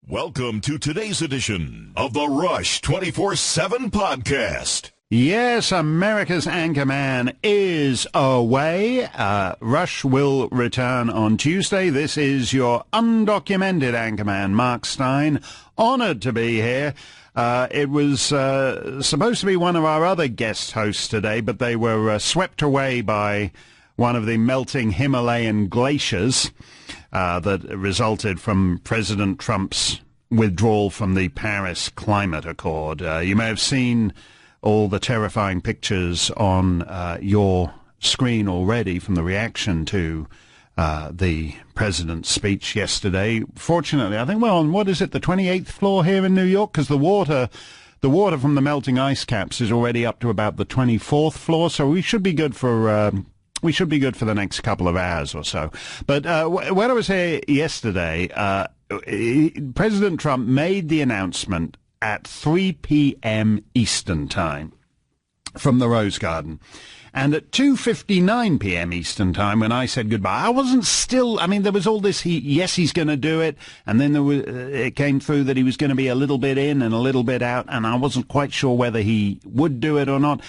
Welcome to today's edition of the Rush 24/7 podcast. Yes, America's Anchorman is away. Rush will return on Tuesday. This is your undocumented Anchorman, Mark Stein. Honored to be here. It was supposed to be one of our other guest hosts today, but they were swept away by one of the melting Himalayan glaciers that resulted from President Trump's withdrawal from the Paris Climate Accord. You may have seen all the terrifying pictures on your screen already from the reaction to the president's speech yesterday. Fortunately, I think we're on, what is it, the 28th floor here in New York? Because the water from the melting ice caps is already up to about the 24th floor, so we should be good for the next couple of hours or so. But when I was here yesterday, President Trump made the announcement at 3 p.m. Eastern Time from the Rose Garden. And at 2:59 p.m. Eastern Time, when I said goodbye, I wasn't still, there was all this, he's going to do it, and then it came through that he was going to be a little bit in and a little bit out, and I wasn't quite sure whether he would do it or not.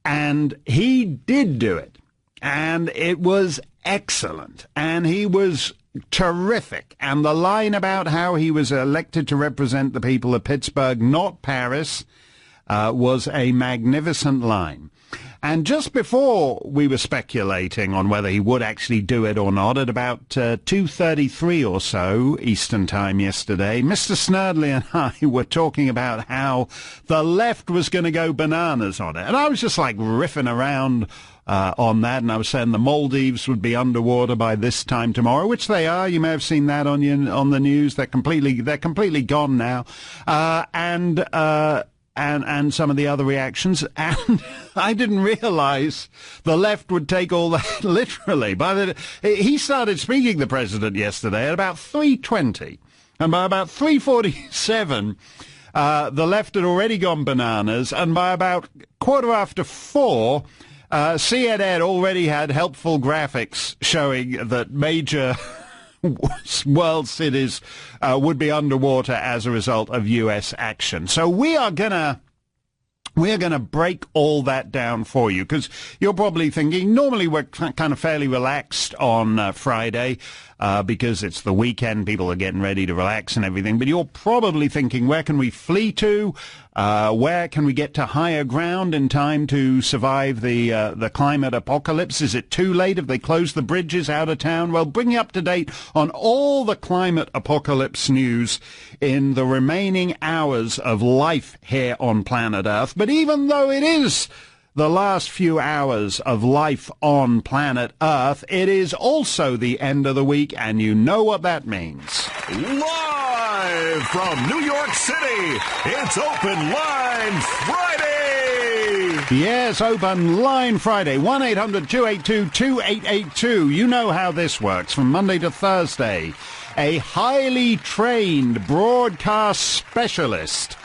And he did do it. And it was excellent. And he was terrific. And the line about how he was elected to represent the people of Pittsburgh, not Paris, was a magnificent line. And just before we were speculating on whether he would actually do it or not, at about 2:33 or so Eastern Time yesterday, Mr. Snerdley and I were talking about how the left was going to go bananas on it. And I was just like riffing around on that, and I was saying the Maldives would be underwater by this time tomorrow, which they are. You may have seen that on the news. They're completely gone now, and some of the other reactions. And I didn't realize the left would take all that literally. He started speaking, the president, yesterday at about 3:20, and by about 3:47. The left had already gone bananas, and by about 4:15. CNN already had helpful graphics showing that major world cities would be underwater as a result of U.S. action. So we're gonna break all that down for you, because you're probably thinking, normally we're kind of fairly relaxed on Friday because it's the weekend, people are getting ready to relax and everything, but you're probably thinking, where can we flee to? Where can we get to higher ground in time to survive the climate apocalypse? Is it too late? Have they closed the bridges out of town? Well, bring you up to date on all the climate apocalypse news in the remaining hours of life here on planet Earth. But even though it is the last few hours of life on planet Earth, it is also the end of the week, and you know what that means. Live from New York City, it's Open Line Friday! Yes, Open Line Friday, 1-800-282-2882. You know how this works, from Monday to Thursday. A highly trained broadcast specialist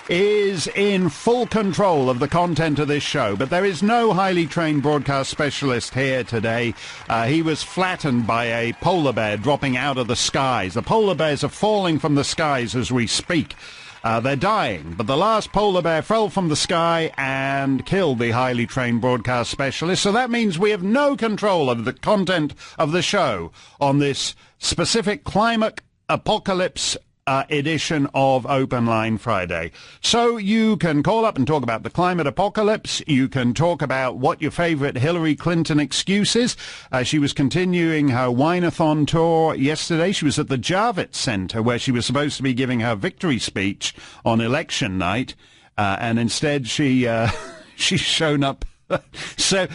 is in full control of the content of this show, but there is no highly trained broadcast specialist here today. He was flattened by a polar bear dropping out of the skies. The polar bears are falling from the skies as we speak. They're dying, but the last polar bear fell from the sky and killed the highly trained broadcast specialist. So that means we have no control of the content of the show on this specific climate apocalypse edition of Open Line Friday. So you can call up and talk about the climate apocalypse. You can talk about what your favorite Hillary Clinton excuse is. She was continuing her Wine-a-thon tour yesterday. She was at the Javits Center, where she was supposed to be giving her victory speech on election night, and instead she's shown up 7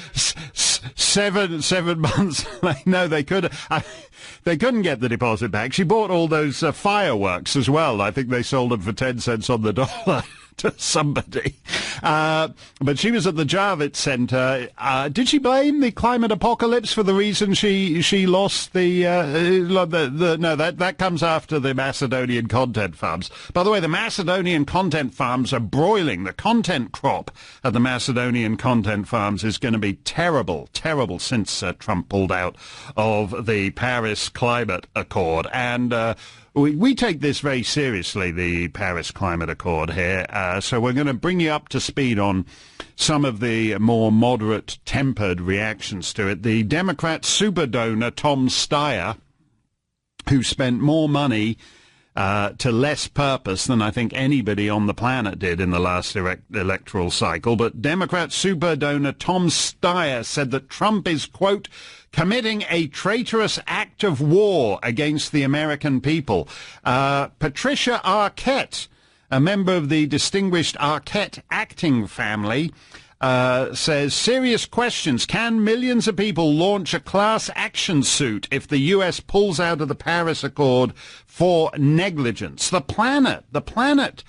months. No, they couldn't get the deposit back. She bought all those fireworks as well. I think they sold them for 10 cents on the dollar to somebody. But she was at the Javits Center. Did she blame the climate apocalypse for the reason she lost no, that comes after the Macedonian content farms. By the way, the Macedonian content farms are broiling. The content crop at the Macedonian content farms is going to be terrible since Trump pulled out of the Paris Climate Accord. And We take this very seriously, the Paris Climate Accord here, so we're going to bring you up to speed on some of the more moderate, tempered reactions to it. The Democrat super donor Tom Steyer, who spent more money to less purpose than I think anybody on the planet did in the last electoral cycle. But Democrat super donor Tom Steyer said that Trump is, quote, committing a traitorous act of war against the American people. Patricia Arquette, a member of the distinguished Arquette acting family, says, serious questions. Can millions of people launch a class action suit if the U.S. pulls out of the Paris Accord for negligence? The planet,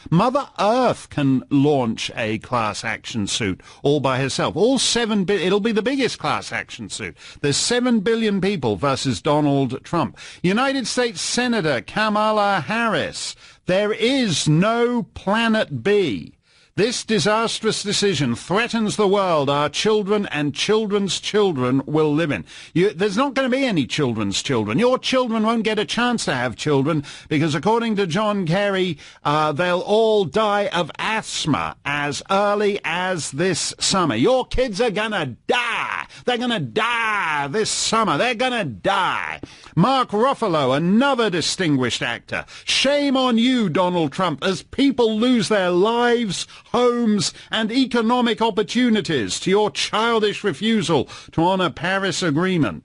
Mother Earth can launch a class action suit all by herself. It'll be the biggest class action suit. There's 7 billion people versus Donald Trump. United States Senator Kamala Harris, there is no planet B. This disastrous decision threatens the world our children and children's children will live in. There's not going to be any children's children. Your children won't get a chance to have children because, according to John Kerry, they'll all die of asthma as early as this summer. Your kids are going to die. They're going to die this summer. They're going to die. Mark Ruffalo, another distinguished actor. Shame on you, Donald Trump, as people lose their lives, homes and economic opportunities to your childish refusal to honor Paris Agreement.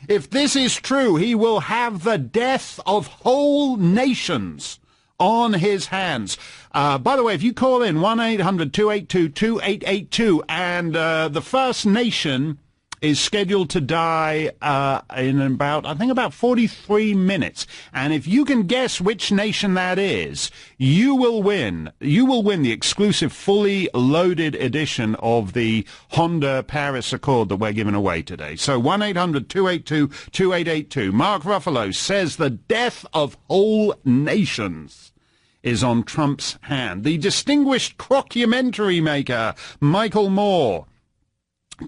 If this is true, he will have the death of whole nations on his hands. By the way, if you call in 1-800-282-2882 and the First Nation is scheduled to die in about 43 minutes. And if you can guess which nation that is, you will win. You will win the exclusive fully loaded edition of the Honda Paris Accord that we're giving away today. So 1-800-282-2882. Mark Ruffalo says the death of whole nations is on Trump's hand. The distinguished crockumentary maker, Michael Moore.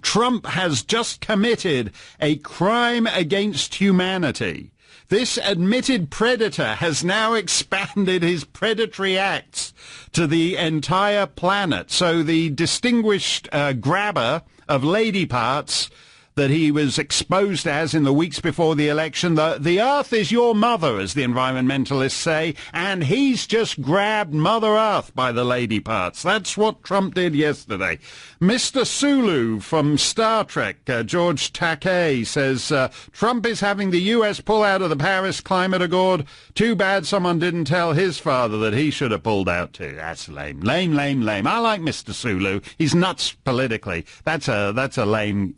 Trump has just committed a crime against humanity. This admitted predator has now expanded his predatory acts to the entire planet. So the distinguished grabber of lady parts that he was exposed as in the weeks before the election, the earth is your mother, as the environmentalists say, and he's just grabbed Mother Earth by the lady parts. That's what Trump did yesterday. Mr. Sulu from Star Trek, George Takei, says, Trump is having the U.S. pull out of the Paris Climate Accord. Too bad someone didn't tell his father that he should have pulled out too. That's lame. Lame. I like Mr. Sulu. He's nuts politically. That's a lame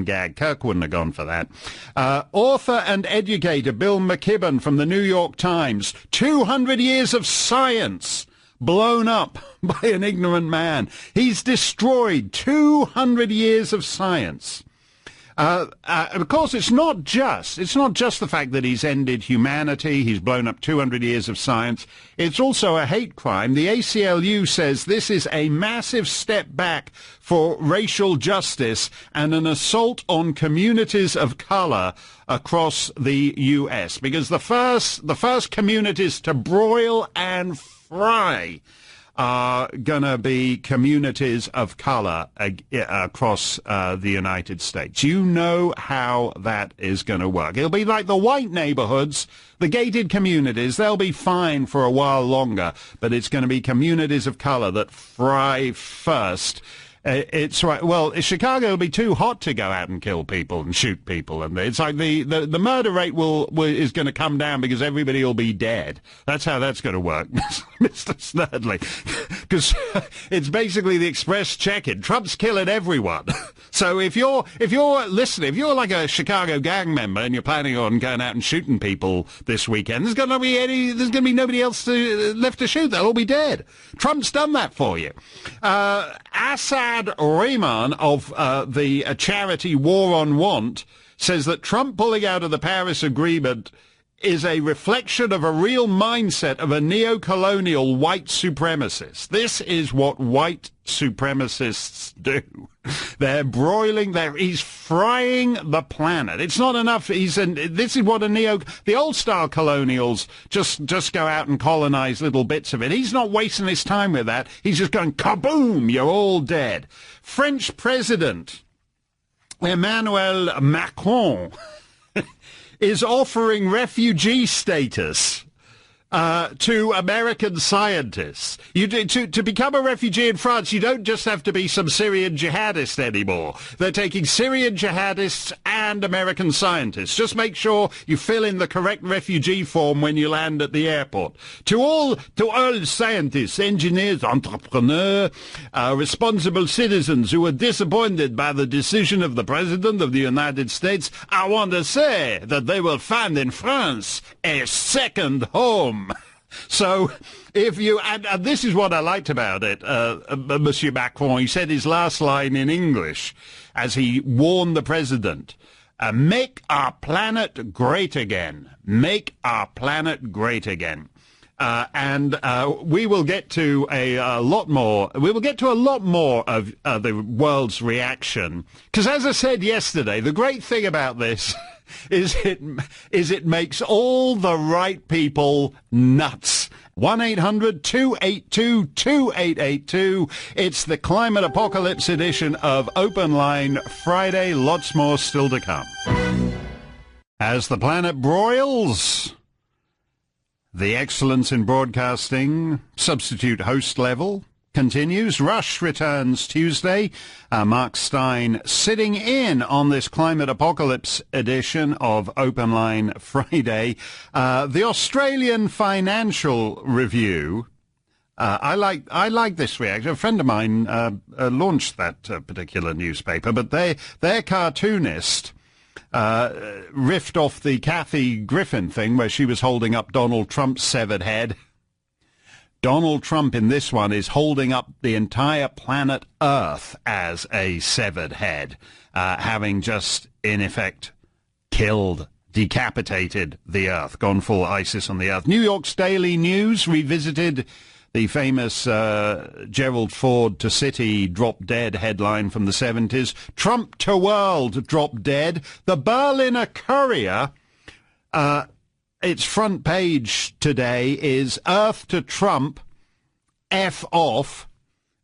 gag. Kirk wouldn't have gone for that. Author and educator Bill McKibben from the New York Times. 200 years of science blown up by an ignorant man. He's destroyed 200 years of science. Of course, it's not just the fact that he's ended humanity, he's blown up 200 years of science. It's also a hate crime. The ACLU says this is a massive step back for racial justice and an assault on communities of color across the U.S. Because the first communities to broil and fry are going to be communities of color across the United States. You know how that is going to work. It'll be like the white neighborhoods, the gated communities. They'll be fine for a while longer, but it's going to be communities of color that fry first. It's right. Well, Chicago will be too hot to go out and kill people and shoot people, and it's like the murder rate is going to come down because everybody will be dead. That's how that's going to work, Mr. Snerdley, because it's basically the express check-in. Trump's killing everyone. So if you're listening, if you're like a Chicago gang member and you're planning on going out and shooting people this weekend, there's going to be nobody else left to shoot. They'll all be dead. Trump's done that for you. Assad Rehman of the charity War on Want says that Trump pulling out of the Paris Agreement is a reflection of a real mindset of a neo-colonial white supremacist. This is what white supremacists do. They're broiling. He's frying the planet. It's not enough. This is what the old-style colonials just go out and colonize little bits of it. He's not wasting his time with that. He's just going, kaboom, you're all dead. French President Emmanuel Macron is offering refugee status to American scientists. To become a refugee in France, you don't just have to be some Syrian jihadist anymore. They're taking Syrian jihadists and American scientists. Just make sure you fill in the correct refugee form when you land at the airport. To all scientists, engineers, entrepreneurs, responsible citizens who are disappointed by the decision of the President of the United States, I want to say that they will find in France a second home. So, if you, and this is what I liked about it, Monsieur Macron, he said his last line in English as he warned the president, make our planet great again. Make our planet great again. We will get to a lot more. We will get to a lot more of the world's reaction. Because as I said yesterday, the great thing about this is it makes all the right people nuts. 1-800-282-2882. It's the Climate Apocalypse edition of Open Line Friday. Lots more still to come. As the planet broils, the excellence in broadcasting, substitute host level, continues. Rush returns Tuesday. Mark Stein sitting in on this Climate Apocalypse edition of Open Line Friday. The Australian Financial Review. I like this reaction. A friend of mine launched that particular newspaper, but their cartoonist riffed off the Kathy Griffin thing where she was holding up Donald Trump's severed head. Donald Trump in this one is holding up the entire planet Earth as a severed head, having just, in effect, decapitated the Earth, gone full ISIS on the Earth. New York's Daily News revisited the famous Gerald Ford to City drop dead headline from the 70s. Trump to world drop dead. The Berliner Courier, its front page today is Earth to Trump, F off.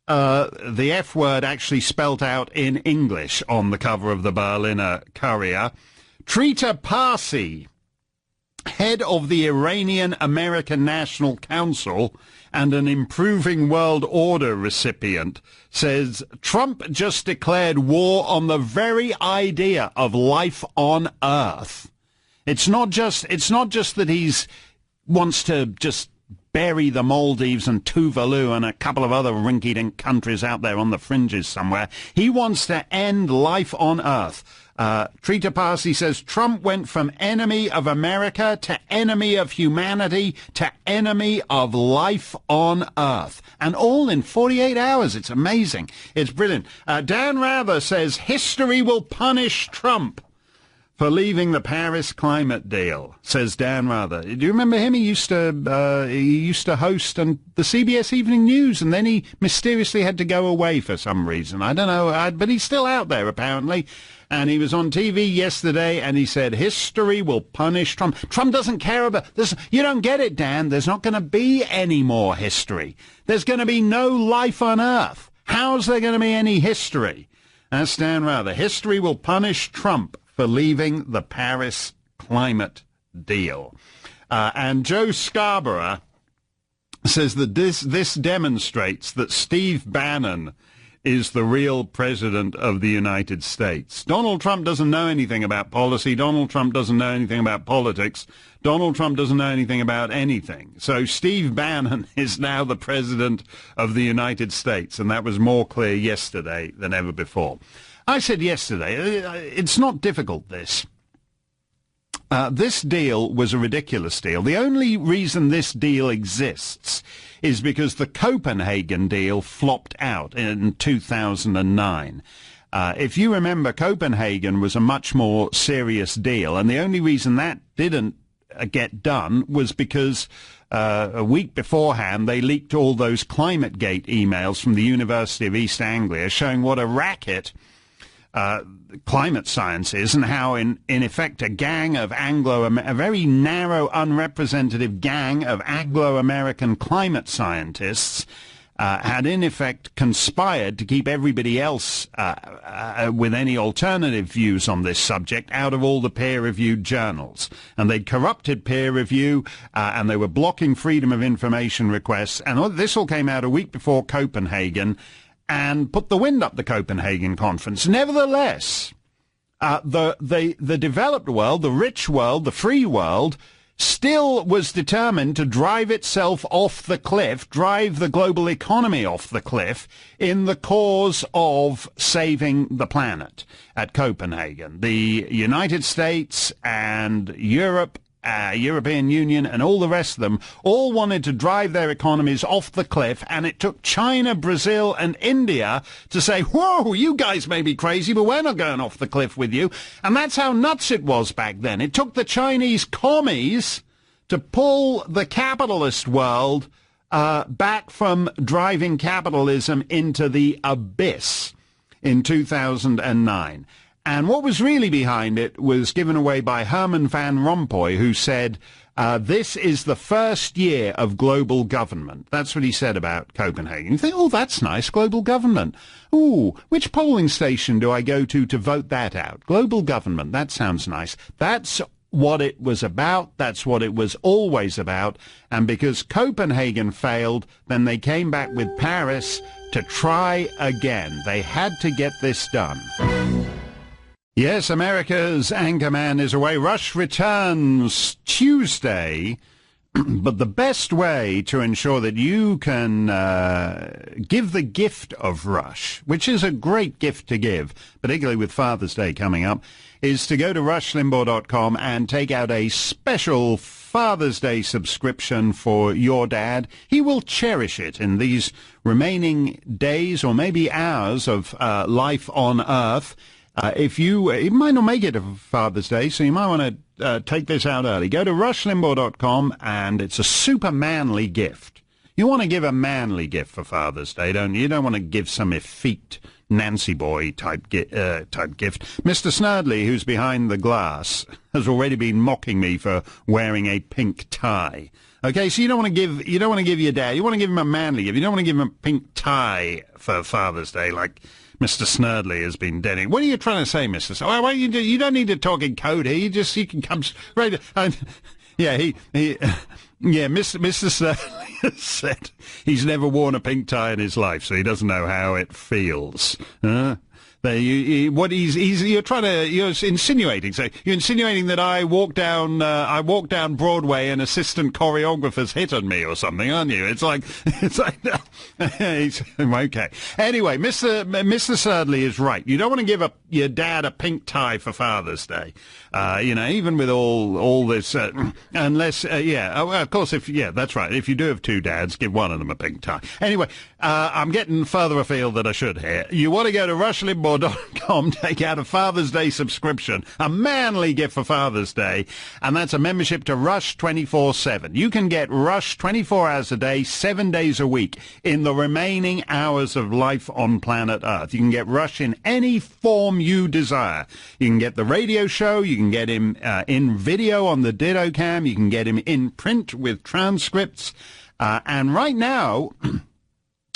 The F word actually spelt out in English on the cover of the Berliner Courier. Trita Parsi, head of the Iranian-American National Council and an Improving World Order recipient, says Trump just declared war on the very idea of life on Earth. It's not just that he's wants to just bury the Maldives and Tuvalu and a couple of other rinky-dink countries out there on the fringes somewhere. He wants to end life on Earth. Trita Parsi says Trump went from enemy of America to enemy of humanity to enemy of life on Earth. And all in 48 hours. It's amazing. It's brilliant. Dan Rather says history will punish Trump for leaving the Paris climate deal, says Dan Rather. Do you remember him? He used to host the CBS Evening News, and then he mysteriously had to go away for some reason. I don't know, but he's still out there apparently. And he was on TV yesterday, and he said history will punish Trump. Trump doesn't care about this. You don't get it, Dan. There's not going to be any more history. There's going to be no life on Earth. How's there going to be any history? That's Dan Rather. History will punish Trump for leaving the Paris climate deal. And Joe Scarborough says that this demonstrates that Steve Bannon is the real president of the United States. Donald Trump doesn't know anything about policy. Donald Trump doesn't know anything about politics. Donald Trump doesn't know anything about anything. So Steve Bannon is now the president of the United States, and that was more clear yesterday than ever before. I said yesterday, it's not difficult, this. This deal was a ridiculous deal. The only reason this deal exists is because the Copenhagen deal flopped out in 2009. If you remember, Copenhagen was a much more serious deal, and the only reason that didn't get done was because a week beforehand, they leaked all those ClimateGate emails from the University of East Anglia showing what a racket climate science is, and how in effect a gang of a very narrow, unrepresentative gang of Anglo-American climate scientists had in effect conspired to keep everybody else with any alternative views on this subject out of all the peer-reviewed journals. And they'd corrupted peer review, and they were blocking freedom of information requests. And this all came out a week before Copenhagen and put the wind up the Copenhagen conference. Nevertheless, the developed world, the rich world, the free world, still was determined to drive itself off the cliff, drive the global economy off the cliff in the cause of saving the planet at Copenhagen. The United States and Europe, European Union and all the rest of them all wanted to drive their economies off the cliff, and it took China, Brazil and India to say, whoa, you guys may be crazy, but we're not going off the cliff with you. And that's how nuts it was back then. It took the Chinese commies to pull the capitalist world back from driving capitalism into the abyss in 2009. And what was really behind it was given away by Herman Van Rompuy, who said, this is the first year of global government. That's what he said about Copenhagen. You think, oh, that's nice, global government. Ooh, which polling station do I go to vote that out? Global government, that sounds nice. That's what it was about. That's what it was always about. And because Copenhagen failed, then they came back with Paris to try again. They had to get this done. Yes, America's anchorman is away. Rush returns Tuesday, but the best way to ensure that you can give the gift of Rush, which is a great gift to give, particularly with Father's Day coming up, is to go to rushlimbaugh.com and take out a special Father's Day subscription for your dad. He will cherish it in these remaining days or maybe hours of life on Earth. It might not make it to Father's Day, so you might want to take this out early. Go to rushlimbaugh.com, and it's a super manly gift. You want to give a manly gift for Father's Day, don't you? You don't want to give some effete Nancy boy type gift. Mr. Snerdley, who's behind the glass, has already been mocking me for wearing a pink tie. Okay, so you don't want to give your dad. You want to give him a manly gift. You don't want to give him a pink tie for Father's Day, like Mr. Snerdley has been denning. What are you trying to say, Mr. Snerdley? Well, you don't need to talk in code here. You can come straight. Mr. Snerdley has said he's never worn a pink tie in his life, so he doesn't know how it feels. You're insinuating. So you're insinuating that I walk down Broadway and assistant choreographers hit on me or something, aren't you? It's like okay. Anyway, Mr. Snerdley is right. You don't want to give your dad a pink tie for Father's Day. Even with all this, unless of course, that's right. If you do have two dads, give one of them a pink tie. Anyway, I'm getting further afield than I should here. You want to go to rushlimbaugh.com, take out a Father's Day subscription, a manly gift for Father's Day, and that's a membership to Rush 24/7. You can get Rush 24 hours a day, 7 days a week, in the remaining hours of life on planet Earth. You can get Rush in any form you desire. You can get the radio show, you can get him in video on the Ditto Cam, you can get him in print with transcripts, and right now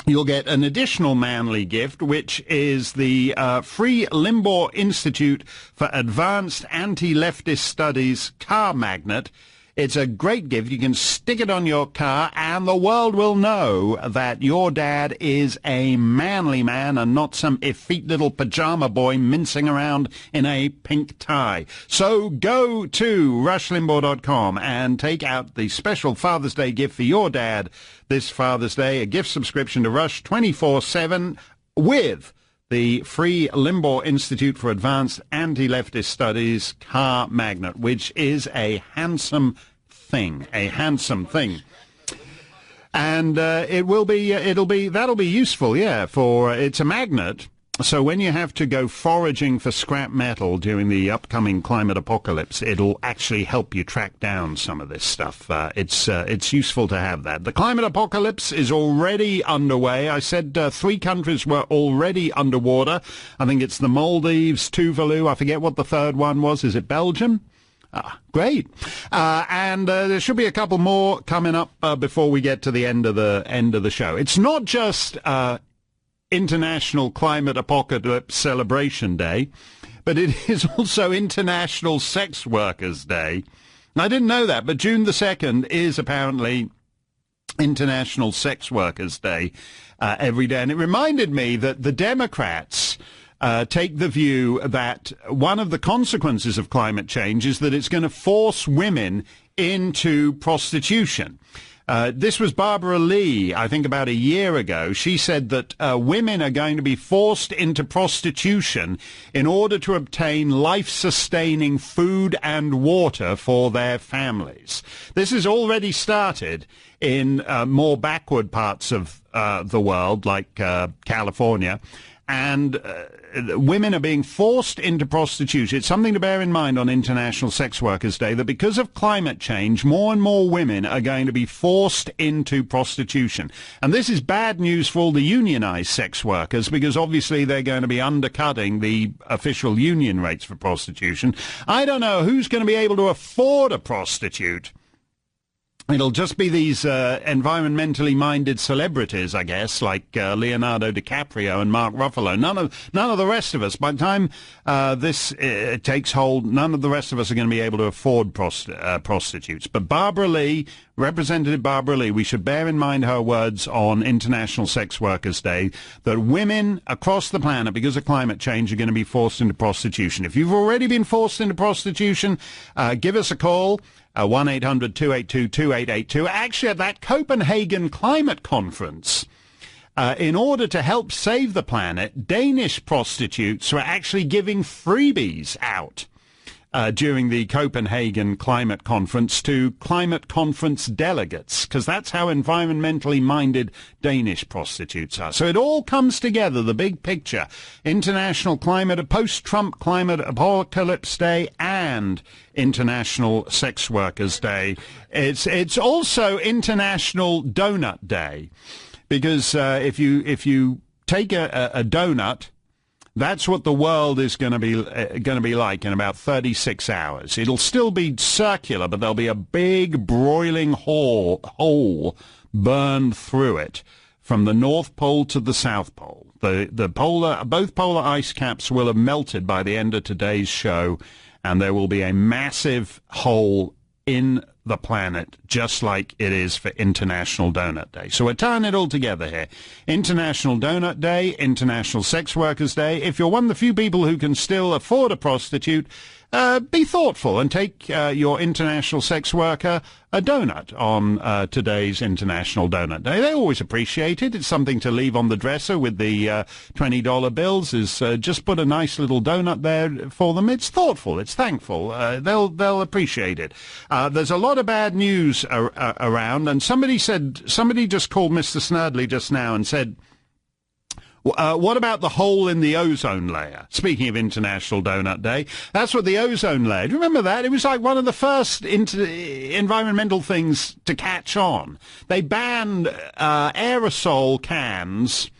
you'll get an additional manly gift, which is the free Limbaugh Institute for Advanced Anti-Leftist Studies car magnet. It's a great gift. You can stick it on your car, and the world will know that your dad is a manly man and not some effete little pajama boy mincing around in a pink tie. So go to rushlimbaugh.com and take out the special Father's Day gift for your dad this Father's Day, a gift subscription to Rush 24/7 with the free Limbaugh Institute for Advanced Anti-Leftist Studies car magnet, which is a handsome thing, and that'll be useful, for it's a magnet So when you have to go foraging for scrap metal during the upcoming climate apocalypse, it'll actually help you track down some of this stuff. It's useful to have that. The climate apocalypse is already underway. I said 3 countries were already underwater. I think it's the Maldives, Tuvalu. I forget what the third one was. Is it Belgium? Great. And there should be a couple more coming up before we get to the end of the show. It's not just International Climate Apocalypse Celebration Day, but it is also International Sex Workers Day. I didn't know that, but June the 2nd is apparently International Sex Workers Day every day. And it reminded me that the Democrats take the view that one of the consequences of climate change is that it's going to force women into prostitution. This was Barbara Lee, I think about a year ago. She said that women are going to be forced into prostitution in order to obtain life-sustaining food and water for their families. This has already started in more backward parts of the world, like California. And women are being forced into prostitution. It's something to bear in mind on International Sex Workers Day, that because of climate change, more and more women are going to be forced into prostitution. And this is bad news for all the unionized sex workers, because obviously they're going to be undercutting the official union rates for prostitution. I don't know who's going to be able to afford a prostitute. It'll just be these environmentally minded celebrities, I guess, like Leonardo DiCaprio and Mark Ruffalo. None of the rest of us. By the time this takes hold, none of the rest of us are going to be able to afford prostitutes. But Barbara Lee, Representative Barbara Lee, we should bear in mind her words on International Sex Workers Day, that women across the planet, because of climate change, are going to be forced into prostitution. If you've already been forced into prostitution, give us a call. 1-800-282-2882. Actually, at that Copenhagen Climate Conference, in order to help save the planet, Danish prostitutes were actually giving freebies out during the Copenhagen Climate Conference to climate conference delegates, because that's how environmentally minded Danish prostitutes are. So it all comes together, the big picture. International Post-Trump Climate Apocalypse Day and International Sex Workers Day. It's also International Donut Day, because if you take a donut, that's what the world is going to be like in about 36 hours. It'll still be circular, but there'll be a big broiling hole burned through it from the North Pole to the South Pole. Both polar ice caps will have melted by the end of today's show, and there will be a massive hole in the planet, just like it is for International Donut Day. So we're tying it all together here. International Donut Day, International Sex Workers Day. If you're one of the few people who can still afford a prostitute, be thoughtful and take your international sex worker a donut on today's International Donut Day. They always appreciate it. It's something to leave on the dresser with the $20 bills. Is just put a nice little donut there for them. It's thoughtful. It's thankful. They'll appreciate it. There's a lot of bad news around, and somebody just called Mr. Snerdley just now and said, what about the hole in the ozone layer? Speaking of International Donut Day, that's what the ozone layer. Do you remember that? It was like one of the first environmental things to catch on. They banned aerosol cans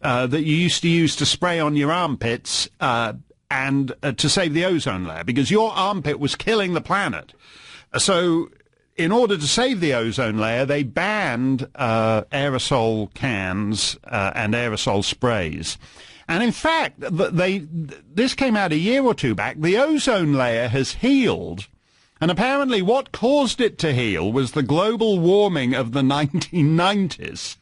that you used to use to spray on your armpits and to save the ozone layer, because your armpit was killing the planet. So in order to save the ozone layer, they banned aerosol cans and aerosol sprays. And in fact, this came out a year or two back. The ozone layer has healed. And apparently what caused it to heal was the global warming of the 1990s.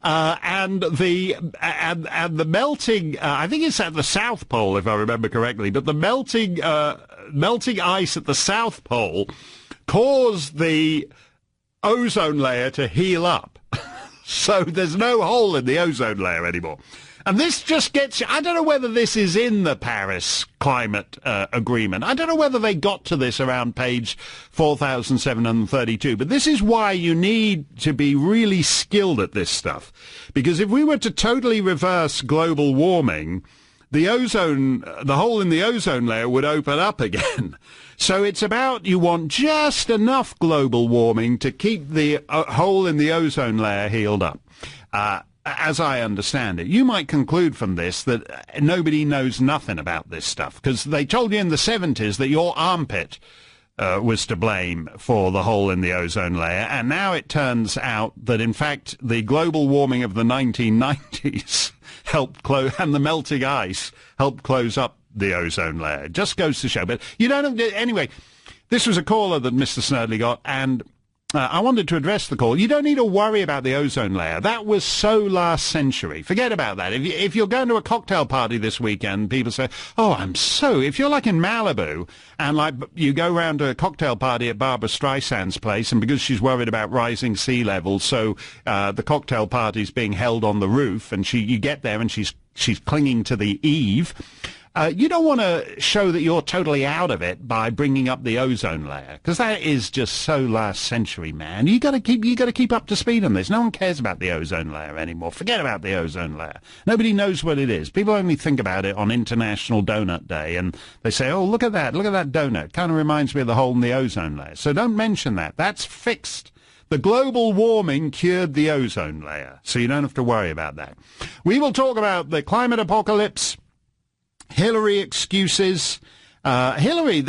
And the melting, I think it's at the South Pole, if I remember correctly, but the melting ice at the South Pole caused the ozone layer to heal up. So there's no hole in the ozone layer anymore. And this just gets, I don't know whether this is in the Paris climate agreement. I don't know whether they got to this around page 4,732, but this is why you need to be really skilled at this stuff. Because if we were to totally reverse global warming, the hole in the ozone layer would open up again. So it's about, you want just enough global warming to keep the hole in the ozone layer healed up. As I understand it, you might conclude from this that nobody knows nothing about this stuff, because they told you in the 70s that your armpit was to blame for the hole in the ozone layer, and now it turns out that, in fact, the global warming of the 1990s helped close, and the melting ice helped close up the ozone layer. It just goes to show. But you don't have to, anyway, this was a caller that Mr. Snerdley got, and I wanted to address the call. You don't need to worry about the ozone layer. That was so last century. Forget about that. If you're going to a cocktail party this weekend, people say, if you're like in Malibu, and like you go round to a cocktail party at Barbara Streisand's place, and because she's worried about rising sea levels, so the cocktail party's being held on the roof, and you get there and she's clinging to the eave. You don't want to show that you're totally out of it by bringing up the ozone layer, because that is just so last century, man. You got to keep up to speed on this. No one cares about the ozone layer anymore. Forget about the ozone layer. Nobody knows what it is. People only think about it on International Donut Day, and they say, "Oh, look at that donut. Kind of reminds me of the hole in the ozone layer." So don't mention that. That's fixed. The global warming cured the ozone layer, so you don't have to worry about that. We will talk about the climate apocalypse, Hillary excuses. Hillary's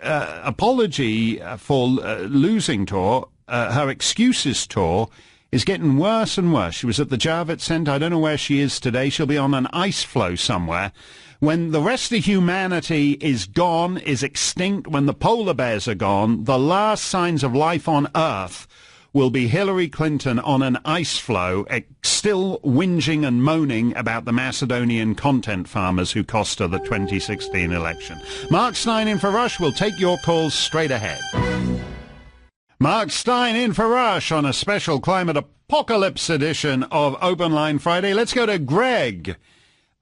apology for losing tour, her excuses tour, is getting worse and worse. She was at the Javits Center. I don't know where she is today. She'll be on an ice floe somewhere. When the rest of humanity is gone, is extinct, when the polar bears are gone, the last signs of life on Earth will be Hillary Clinton on an ice floe, still whinging and moaning about the Macedonian content farmers who cost her the 2016 election. Mark Stein in for Rush. We'll take your calls straight ahead. Mark Stein in for Rush on a special climate apocalypse edition of Open Line Friday. Let's go to Greg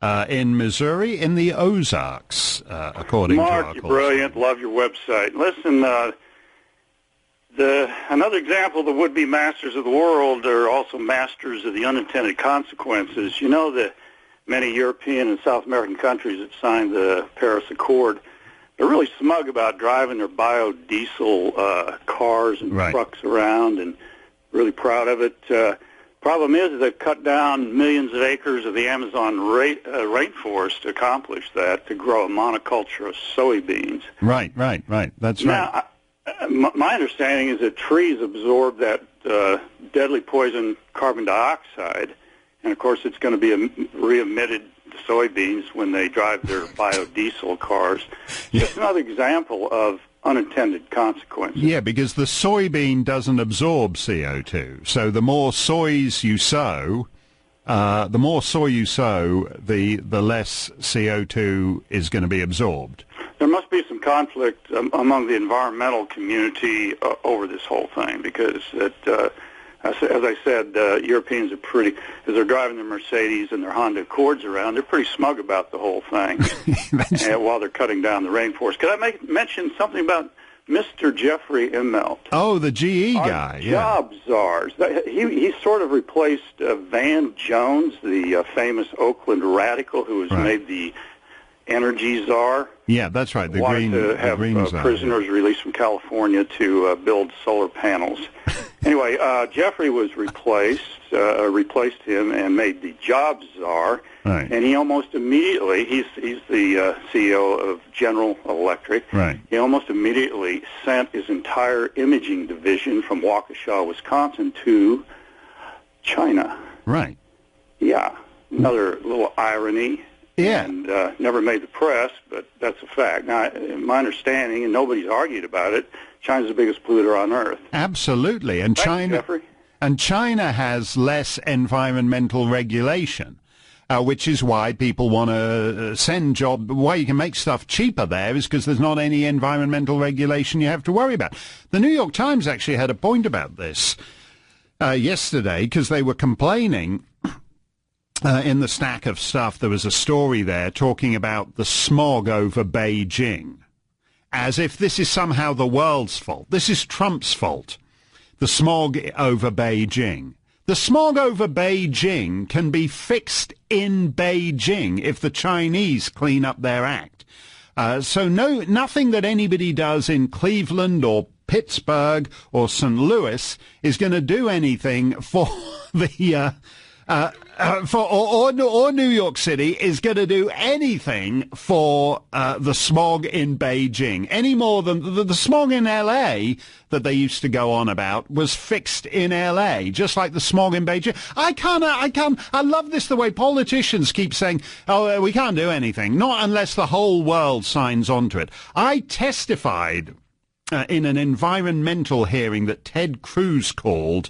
in Missouri in the Ozarks, according to our Mark, calls. you're brilliant. Love your website. Listen, another example, the would-be masters of the world are also masters of the unintended consequences. You know that many European and South American countries have signed the Paris Accord. They're really smug about driving their biodiesel cars and trucks around, and really proud of it. Problem is they've cut down millions of acres of the Amazon rainforest to accomplish that, to grow a monoculture of soybeans. Right. That's right. My understanding is that trees absorb that deadly poison carbon dioxide, and of course it's going to be re-emitted to soybeans when they drive their biodiesel cars. Just another example of unintended consequences. Yeah, because the soybean doesn't absorb CO2, so the more soys you sow, the less CO2 is going to be absorbed. There must be some conflict among the environmental community over this whole thing, because as I said, Europeans are pretty, as they're driving their Mercedes and their Honda Accords around, they're pretty smug about the whole thing while they're cutting down the rainforest. Could I mention something about Mr. Jeffrey Immelt? Oh, the GE guy, yeah. Job czars. He sort of replaced Van Jones, the famous Oakland radical who was made the energy czar. Yeah, that's right. The green, to have prisoners released from California to build solar panels. Anyway, Jeffrey was replaced him and made the job czar. Right. And he almost immediately, he's the CEO of General Electric. Right. He almost immediately sent his entire imaging division from Waukesha, Wisconsin, to China. Right. Yeah. Another little irony. Yeah. And never made the press, but that's a fact. Now, in my understanding, and nobody's argued about it, China's the biggest polluter on Earth. Absolutely. And China has less environmental regulation, which is why people want to send why you can make stuff cheaper there is because there's not any environmental regulation you have to worry about. The New York Times actually had a point about this yesterday, because they were complaining in the stack of stuff, there was a story there talking about the smog over Beijing, as if this is somehow the world's fault. This is Trump's fault, the smog over Beijing. The smog over Beijing can be fixed in Beijing if the Chinese clean up their act. So nothing that anybody does in Cleveland or Pittsburgh or St. Louis is going to do anything for the or New York City is going to do anything for the smog in Beijing, any more than the smog in LA that they used to go on about was fixed in LA, just like the smog in Beijing. I love this, the way politicians keep saying, oh, we can't do anything, not unless the whole world signs on to it. I testified in an environmental hearing that Ted Cruz called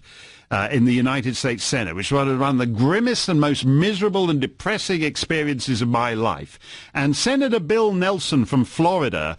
in the United States Senate, which was one of the grimmest and most miserable and depressing experiences of my life. And Senator Bill Nelson from Florida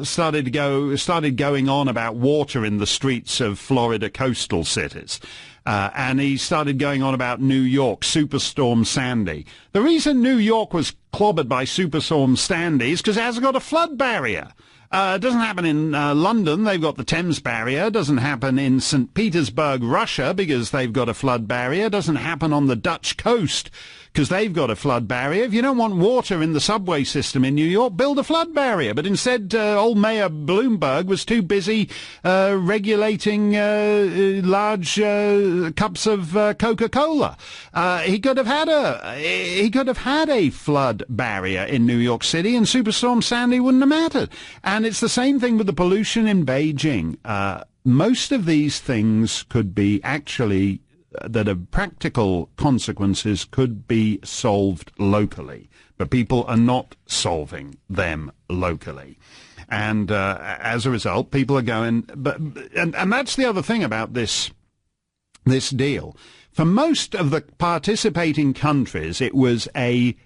started going on about water in the streets of Florida coastal cities. And he started going on about New York, Superstorm Sandy. The reason New York was clobbered by Superstorm Sandy is because it hasn't got a flood barrier. It doesn't happen in London. They've got the Thames barrier. It doesn't happen in St. Petersburg, Russia, because they've got a flood barrier. It doesn't happen on the Dutch coast because they've got a flood barrier. If you don't want water in the subway system in New York, build a flood barrier. But instead, old Mayor Bloomberg was too busy regulating large cups of Coca-Cola. He could have had a flood barrier in New York City, and Superstorm Sandy wouldn't have mattered. And it's the same thing with the pollution in Beijing. Most of these things could be actually that have practical consequences could be solved locally, but people are not solving them locally. And as a result, people are going, and that's the other thing about this deal. For most of the participating countries, it was a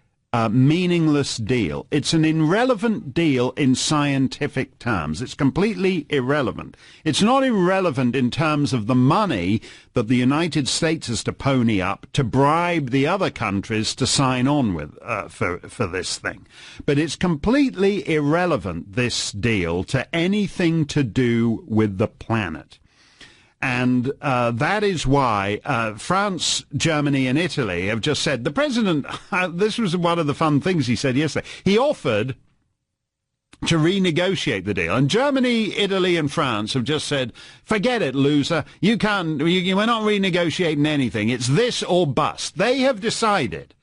meaningless deal. It's an irrelevant deal in scientific terms. It's completely irrelevant. It's not irrelevant in terms of the money that the United States has to pony up to bribe the other countries to sign on with for this thing. But it's completely irrelevant, this deal, to anything to do with the planet. And that is why France, Germany, and Italy have just said, the president, this was one of the fun things he said yesterday, he offered to renegotiate the deal. And Germany, Italy, and France have just said, forget it, loser. We're not renegotiating anything. It's this or bust. They have decided.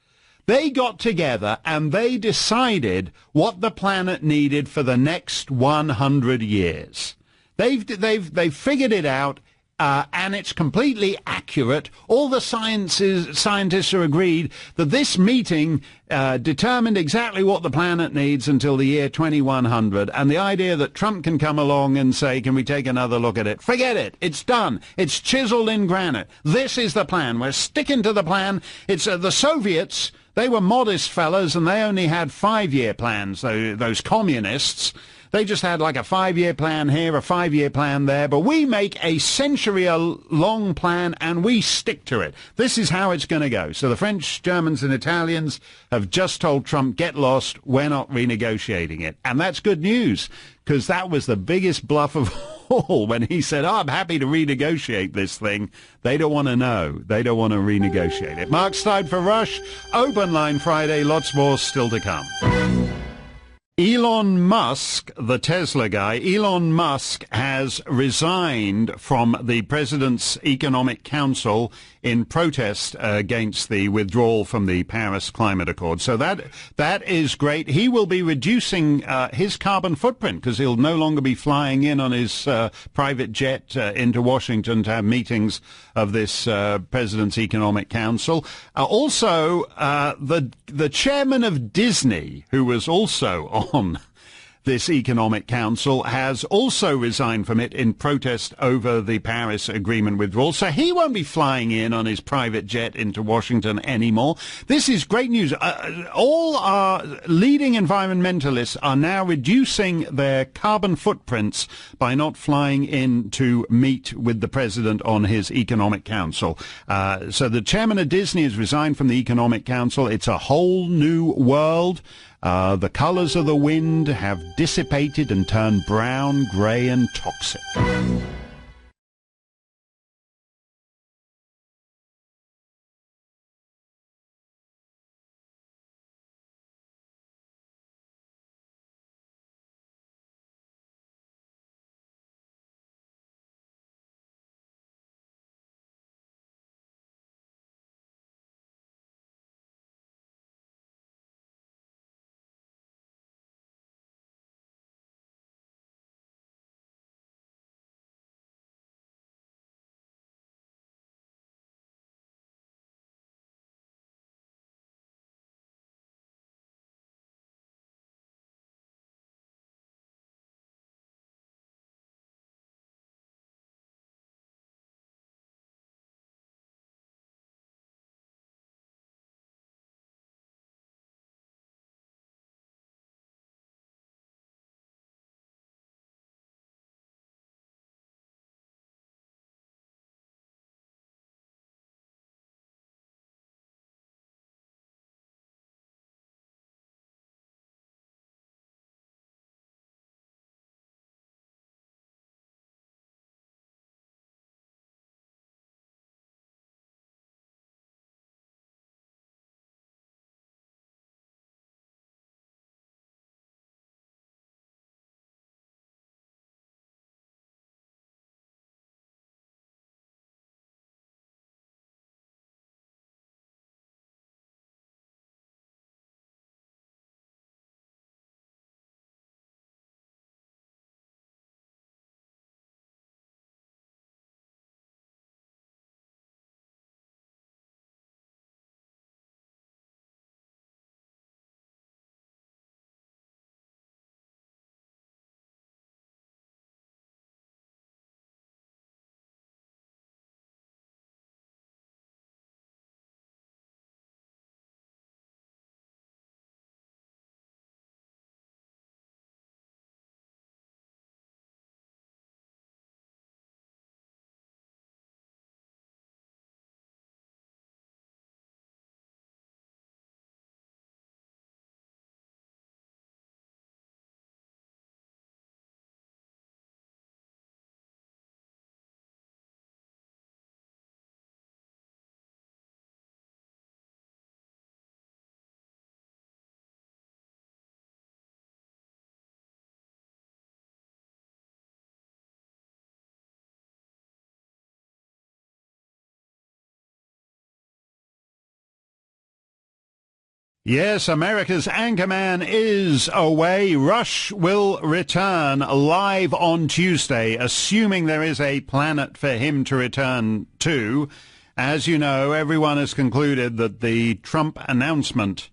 They got together and they decided what the planet needed for the next 100 years. They've figured it out. And it's completely accurate. All the scientists are agreed that this meeting determined exactly what the planet needs until the year 2100. And the idea that Trump can come along and say, can we take another look at it? Forget it. It's done. It's chiseled in granite. This is the plan. We're sticking to the plan. It's the Soviets. They were modest fellas, and they only had 5-year plans, those communists. They just had like a 5-year plan here, a 5-year plan there, but we make a century-long plan and we stick to it. This is how it's going to go. So the French, Germans, and Italians have just told Trump, get lost, we're not renegotiating it. And that's good news, because that was the biggest bluff of all when he said, I'm happy to renegotiate this thing. They don't want to know. They don't want to renegotiate it. Mark Stein for Rush. Open Line Friday. Lots more still to come. Elon Musk, the Tesla guy, Elon Musk has resigned from the President's Economic Council in protest against the withdrawal from the Paris Climate Accord. So that is great. He will be reducing his carbon footprint because he'll no longer be flying in on his private jet into Washington to have meetings of this President's Economic Council. Also, the chairman of Disney, who was also on this Economic Council, has also resigned from it in protest over the Paris Agreement withdrawal. So he won't be flying in on his private jet into Washington anymore. This is great news. All our leading environmentalists are now reducing their carbon footprints by not flying in to meet with the president on his Economic Council. So the chairman of Disney has resigned from the Economic Council. It's a whole new world. The colors of the wind have dissipated and turned brown, gray, and toxic. Yes, America's anchorman is away. Rush will return live on Tuesday, assuming there is a planet for him to return to. As you know, everyone has concluded that the Trump announcement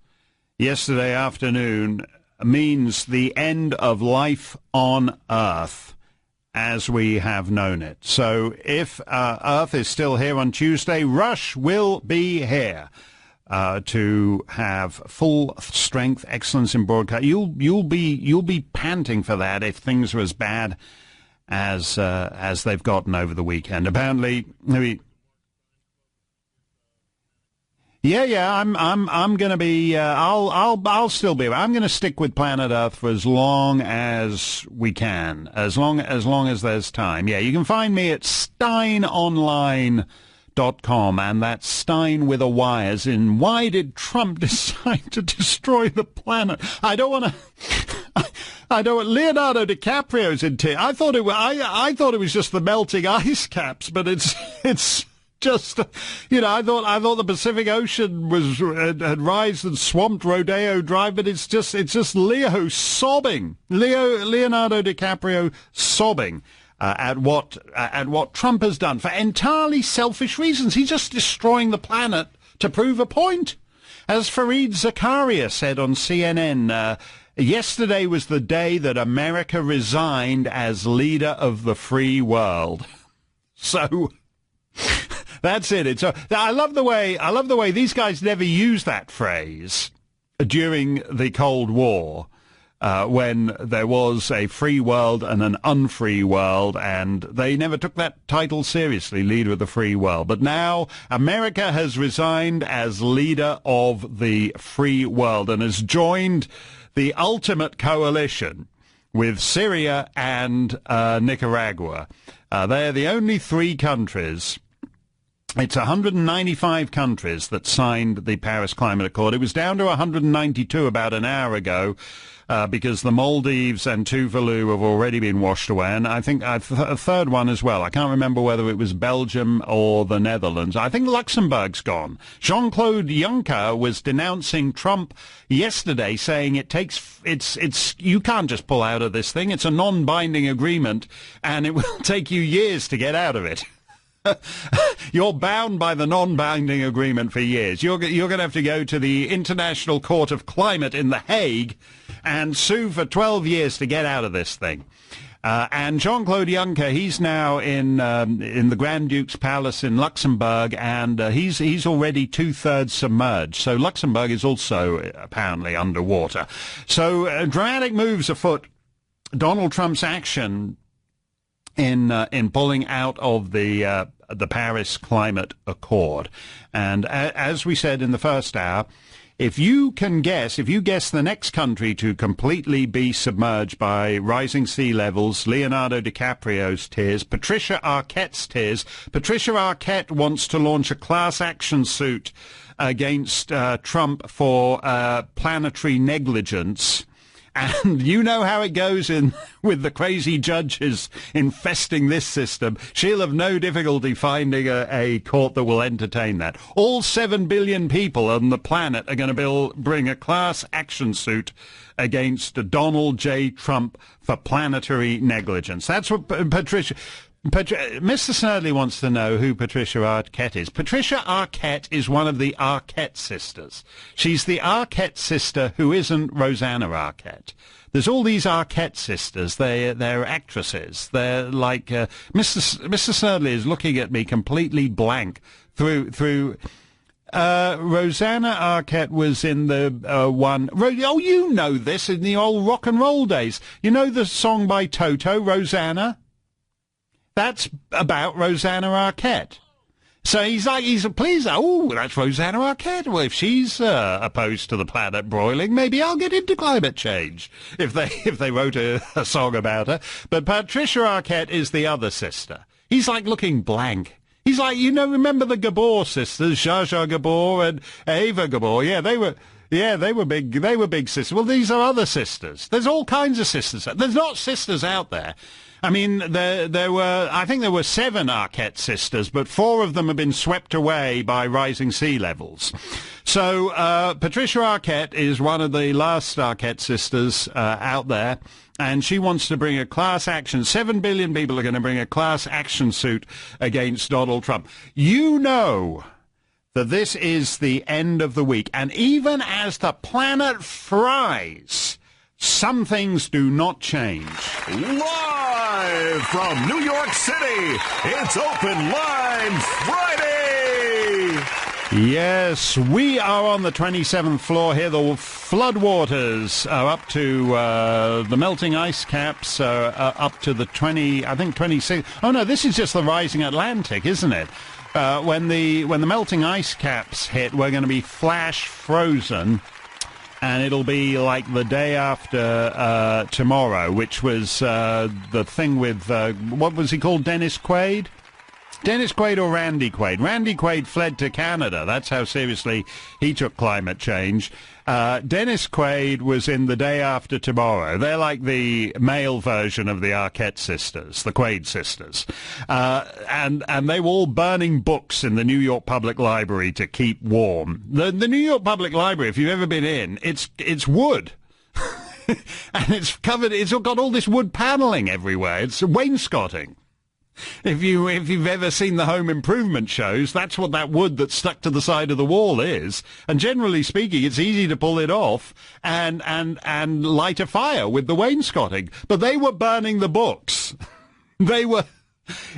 yesterday afternoon means the end of life on Earth as we have known it. So if Earth is still here on Tuesday, Rush will be here. To have full strength excellence in broadcast. You'll be panting for that if things are as bad as they've gotten over the weekend. Apparently, I'm going to be. I'll still be. I'm going to stick with Planet Earth for as long as we can, as long as there's time. Yeah, you can find me at steinonline.com, and that's Stein with a Y, as in, why did Trump decide to destroy the planet? I don't want to. Leonardo DiCaprio's in tears. I thought it was just the melting ice caps, but it's just, I thought the Pacific Ocean had risen and swamped Rodeo Drive, but it's just Leonardo DiCaprio sobbing at what Trump has done for entirely selfish reasons. He's just destroying the planet to prove a point. As Fareed Zakaria said on CNN, Yesterday was the day that America resigned as leader of the free world. So that's it. I love the way these guys never use that phrase during the Cold War, when there was a free world and an unfree world, and they never took that title seriously, leader of the free world. But now America has resigned as leader of the free world and has joined the ultimate coalition with Syria and Nicaragua. They're the only three countries. It's 195 countries that signed the Paris Climate Accord. It was down to 192 about an hour ago because the Maldives and Tuvalu have already been washed away, and I think a third one as well. I can't remember whether it was Belgium or the Netherlands. I think Luxembourg's gone. Jean-Claude Juncker was denouncing Trump yesterday, saying you can't just pull out of this thing. It's a non-binding agreement, and it will take you years to get out of it. You're bound by the non-binding agreement for years. You're going to have to go to the International Court of Climate in The Hague and sue for 12 years to get out of this thing. And Jean-Claude Juncker, he's now in the Grand Duke's Palace in Luxembourg, and he's already 2/3 submerged. So Luxembourg is also apparently underwater. So dramatic moves afoot. Donald Trump's action in pulling out of the Paris Climate Accord. And as we said in the first hour, if you guess the next country to completely be submerged by rising sea levels, Leonardo DiCaprio's tears, Patricia Arquette's tears. Patricia Arquette wants to launch a class action suit against Trump for planetary negligence. And you know how it goes with the crazy judges infesting this system. She'll have no difficulty finding a court that will entertain that. All 7 billion people on the planet are going to bring a class action suit against Donald J. Trump for planetary negligence. That's what Mr. Snerdley wants to know who Patricia Arquette is. Patricia Arquette is one of the Arquette sisters. She's the Arquette sister who isn't Rosanna Arquette. There's all these Arquette sisters. They're actresses. They're like Mr. Snerdley is looking at me completely blank through. Rosanna Arquette was in the one. Oh, you know this in the old rock and roll days. You know the song by Toto, Rosanna? That's about Rosanna Arquette. So he's pleased. Oh, that's Rosanna Arquette. Well, if she's opposed to the planet broiling, maybe I'll get into climate change. If they wrote a song about her. But Patricia Arquette is the other sister. He's like looking blank. He's like, remember the Gabor sisters, Zsa Zsa Gabor and Eva Gabor? Yeah, they were big. They were big sisters. Well, these are other sisters. There's all kinds of sisters. There's not sisters out there. I mean, I think there were 7 Arquette sisters, but 4 of them have been swept away by rising sea levels. So Patricia Arquette is one of the last Arquette sisters out there, and she wants to bring a class action. 7 billion people are going to bring a class action suit against Donald Trump. You know that this is the end of the week, and even as the planet fries, some things do not change. Live from New York City, it's Open Line Friday! Yes, we are on the 27th floor here. The floodwaters are up to the melting ice caps, up to the 26. Oh, no, this is just the rising Atlantic, isn't it? When the melting ice caps hit, we're going to be flash frozen. And it'll be like the day after tomorrow, which was the thing with, what was he called, Dennis Quaid? Dennis Quaid or Randy Quaid? Randy Quaid fled to Canada. That's how seriously he took climate change. Dennis Quaid was in the day after tomorrow. They're like the male version of the Arquette sisters, the Quaid sisters. And they were all burning books in the New York Public Library to keep warm. The New York Public Library, if you've ever been in, it's wood. And it's got all this wood paneling everywhere. It's wainscoting. If you've ever seen the home improvement shows, that's what that wood that's stuck to the side of the wall is. And generally speaking, it's easy to pull it off and light a fire with the wainscoting. But they were burning the books. They were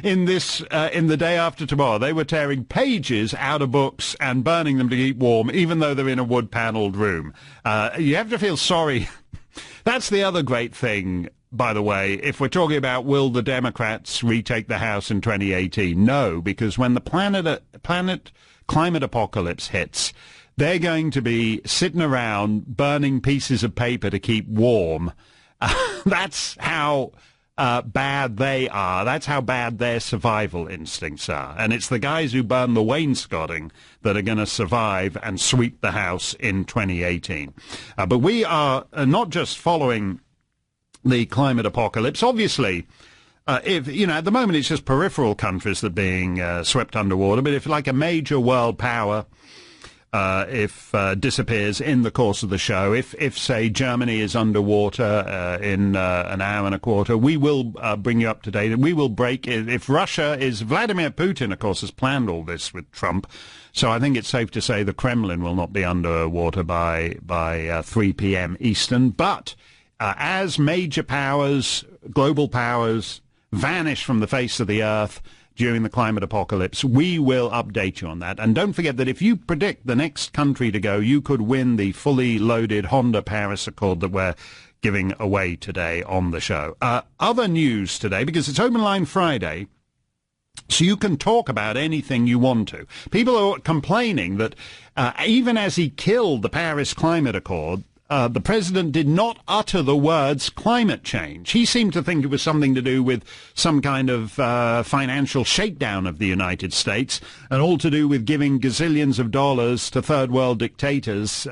in the day after tomorrow. They were tearing pages out of books and burning them to keep warm, even though they're in a wood-panelled room. You have to feel sorry. That's the other great thing. By the way, if we're talking about will the Democrats retake the House in 2018, no, because when the climate apocalypse hits, they're going to be sitting around burning pieces of paper to keep warm. That's how bad they are. That's how bad their survival instincts are. And it's the guys who burn the wainscoting that are going to survive and sweep the House in 2018. But we are not just following the climate apocalypse. Obviously, if at the moment it's just peripheral countries that are being swept underwater, but if like a major world power disappears in the course of the show, if say Germany is underwater in an hour and a quarter, we will bring you up to date, and we will break it. If Russia is, Vladimir Putin, of course, has planned all this with Trump, so I think it's safe to say the Kremlin will not be underwater by 3 p.m. Eastern, but as major powers, global powers, vanish from the face of the earth during the climate apocalypse, we will update you on that. And don't forget that if you predict the next country to go, you could win the fully loaded Honda Paris Accord that we're giving away today on the show. Other news today, because it's Open Line Friday, so you can talk about anything you want to. People are complaining that even as he killed the Paris Climate Accord, the president did not utter the words climate change. He seemed to think it was something to do with some kind of financial shakedown of the United States, and all to do with giving gazillions of dollars to third world dictators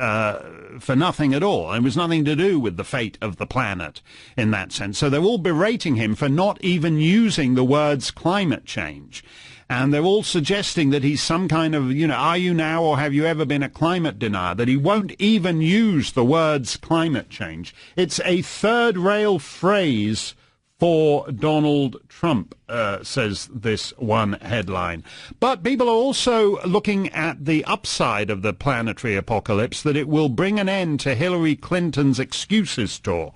for nothing at all. It was nothing to do with the fate of the planet in that sense. So they're all berating him for not even using the words climate change. And they're all suggesting that he's some kind of, are you now or have you ever been a climate denier, that he won't even use the words climate change. It's a third-rail phrase for Donald Trump, says this one headline. But people are also looking at the upside of the planetary apocalypse, that it will bring an end to Hillary Clinton's excuses tour.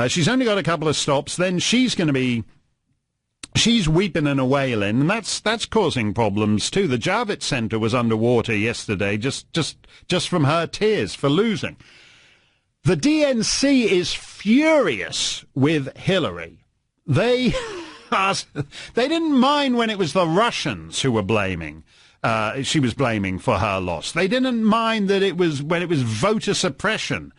She's only got a couple of stops, then she's weeping and a wailing, and that's causing problems too. The Javits Center was underwater yesterday, just from her tears for losing. The DNC is furious with Hillary. They didn't mind when it was the Russians who were blaming. She was blaming for her loss. They didn't mind that when it was voter suppression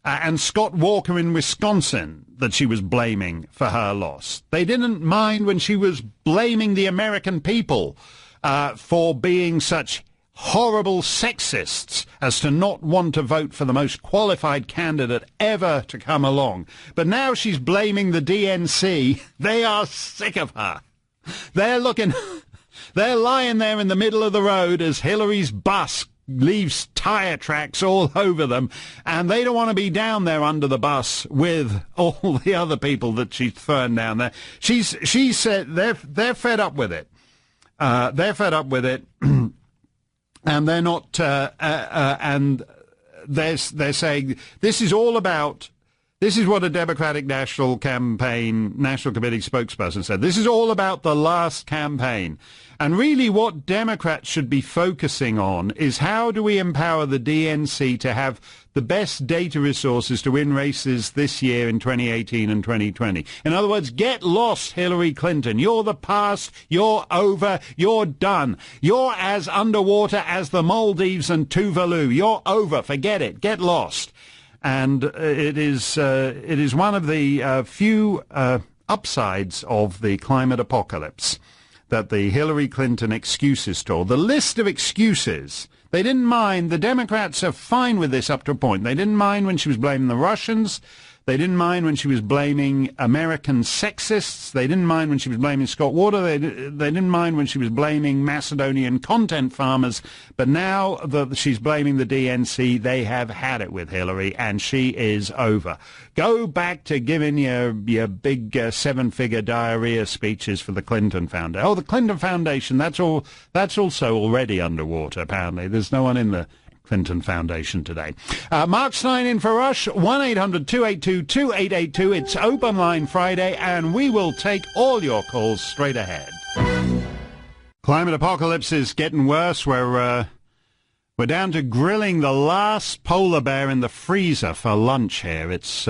and Scott Walker in Wisconsin that she was blaming for her loss. They didn't mind when she was blaming the American people for being such horrible sexists as to not want to vote for the most qualified candidate ever to come along. But now she's blaming the DNC. They are sick of her. They're lying there in the middle of the road as Hillary's bus leaves tire tracks all over them, and they don't want to be down there under the bus with all the other people that she's thrown down there. She said they're fed up with it. They're fed up with it, and they're not. And they're saying this is all about. This is what a Democratic National Committee spokesperson said. This is all about the last campaign. And really what Democrats should be focusing on is how do we empower the DNC to have the best data resources to win races this year in 2018 and 2020. In other words, get lost, Hillary Clinton. You're the past. You're over. You're done. You're as underwater as the Maldives and Tuvalu. You're over. Forget it. Get lost. And it is one of the few upsides of the climate apocalypse that the Hillary Clinton excuses tour, the list of excuses, they didn't mind. The Democrats are fine with this up to a point. They didn't mind when she was blaming the Russians. They didn't mind when she was blaming American sexists. They didn't mind when she was blaming Scott Water. They didn't mind when she was blaming Macedonian content farmers. But now that she's blaming the DNC, they have had it with Hillary, and she is over. Go back to giving your big seven-figure diarrhea speeches for the Clinton Foundation. Oh, the Clinton Foundation, that's also already underwater, apparently. There's no one in the Clinton Foundation today. Mark Stein in for Rush, 1-800-282-2882. It's Open Line Friday, and we will take all your calls straight ahead. Climate apocalypse is getting worse. We're down to grilling the last polar bear in the freezer for lunch here. It's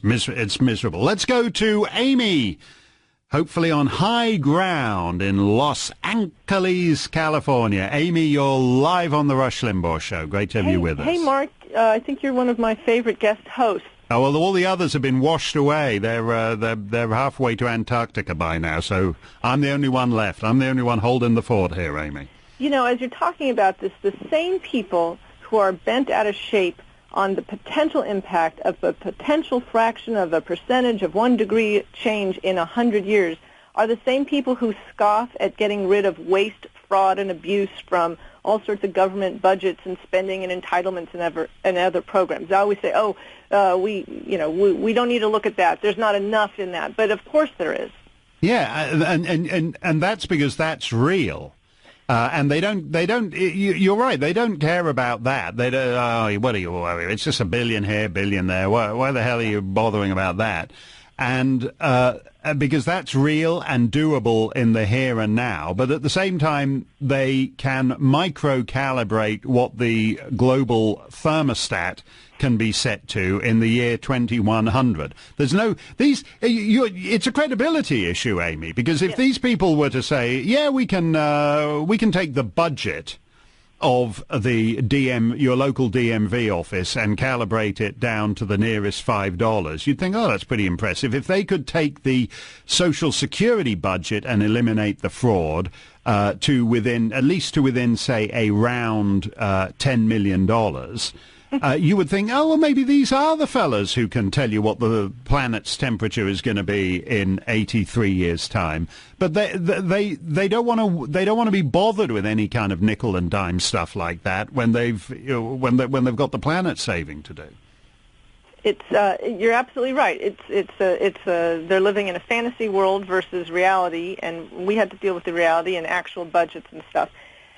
miserable. Let's go to Amy, hopefully on high ground in Los Angeles, California. Amy, you're live on the Rush Limbaugh Show. Great to have you with us. Hey, Mark. I think you're one of my favorite guest hosts. Oh, well, all the others have been washed away. They're halfway to Antarctica by now, so I'm the only one left. I'm the only one holding the fort here, Amy. You know, as you're talking about this, the same people who are bent out of shape on the potential impact of a potential fraction of a percentage of 1 degree change in 100 years are the same people who scoff at getting rid of waste, fraud, and abuse from all sorts of government budgets and spending and entitlements and other programs. I always say, we don't need to look at that. There's not enough in that. But of course there is. Yeah, and that's because that's real. And they don't, you're right, they don't care about that. They don't, what are you worried? It's just a billion here, billion there. Why the hell are you bothering about that? And because that's real and doable in the here and now. But at the same time, they can micro-calibrate what the global thermostat can be set to in the year 2100. There's no it's a credibility issue, Amy, because if these people were to say, yeah, we can take the budget of the your local DMV office and calibrate it down to the nearest $5, you'd think, oh, that's pretty impressive. If they could take the Social Security budget and eliminate the fraud to within, say, a round $10 million, you would think, oh, well, maybe these are the fellas who can tell you what the planet's temperature is going to be in 83 years' time. But they don't want to be bothered with any kind of nickel and dime stuff like that when they've got the planet saving to do. You're absolutely right. They're living in a fantasy world versus reality, and we had to deal with the reality and actual budgets and stuff.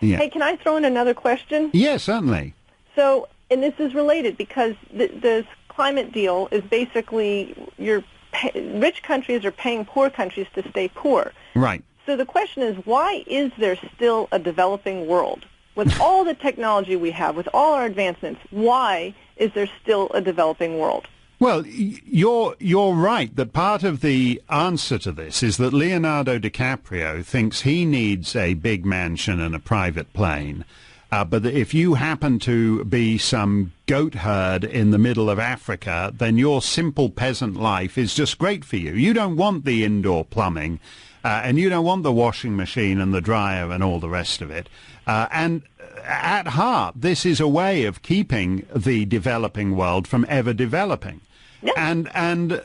Yeah. Hey, can I throw in another question? Yes, certainly. So. And this is related because this climate deal is basically rich countries are paying poor countries to stay poor. Right. So the question is, why is there still a developing world? With all the technology we have, with all our advancements, why is there still a developing world? Well, you're right that part of the answer to this is that Leonardo DiCaprio thinks he needs a big mansion and a private plane. But if you happen to be some goat herd in the middle of Africa, then your simple peasant life is just great for you. You don't want the indoor plumbing, and you don't want the washing machine and the dryer and all the rest of it. And at heart, this is a way of keeping the developing world from ever developing. Yeah. And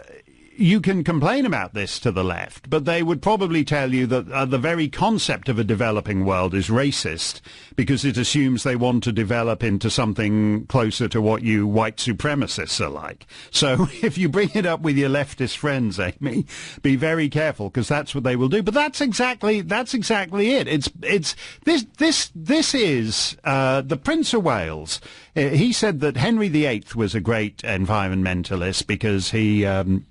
you can complain about this to the left, but they would probably tell you that the very concept of a developing world is racist because it assumes they want to develop into something closer to what you white supremacists are like. So if you bring it up with your leftist friends, Amy, be very careful because that's what they will do. But that's exactly it. This is the Prince of Wales. He said that Henry VIII was a great environmentalist because he had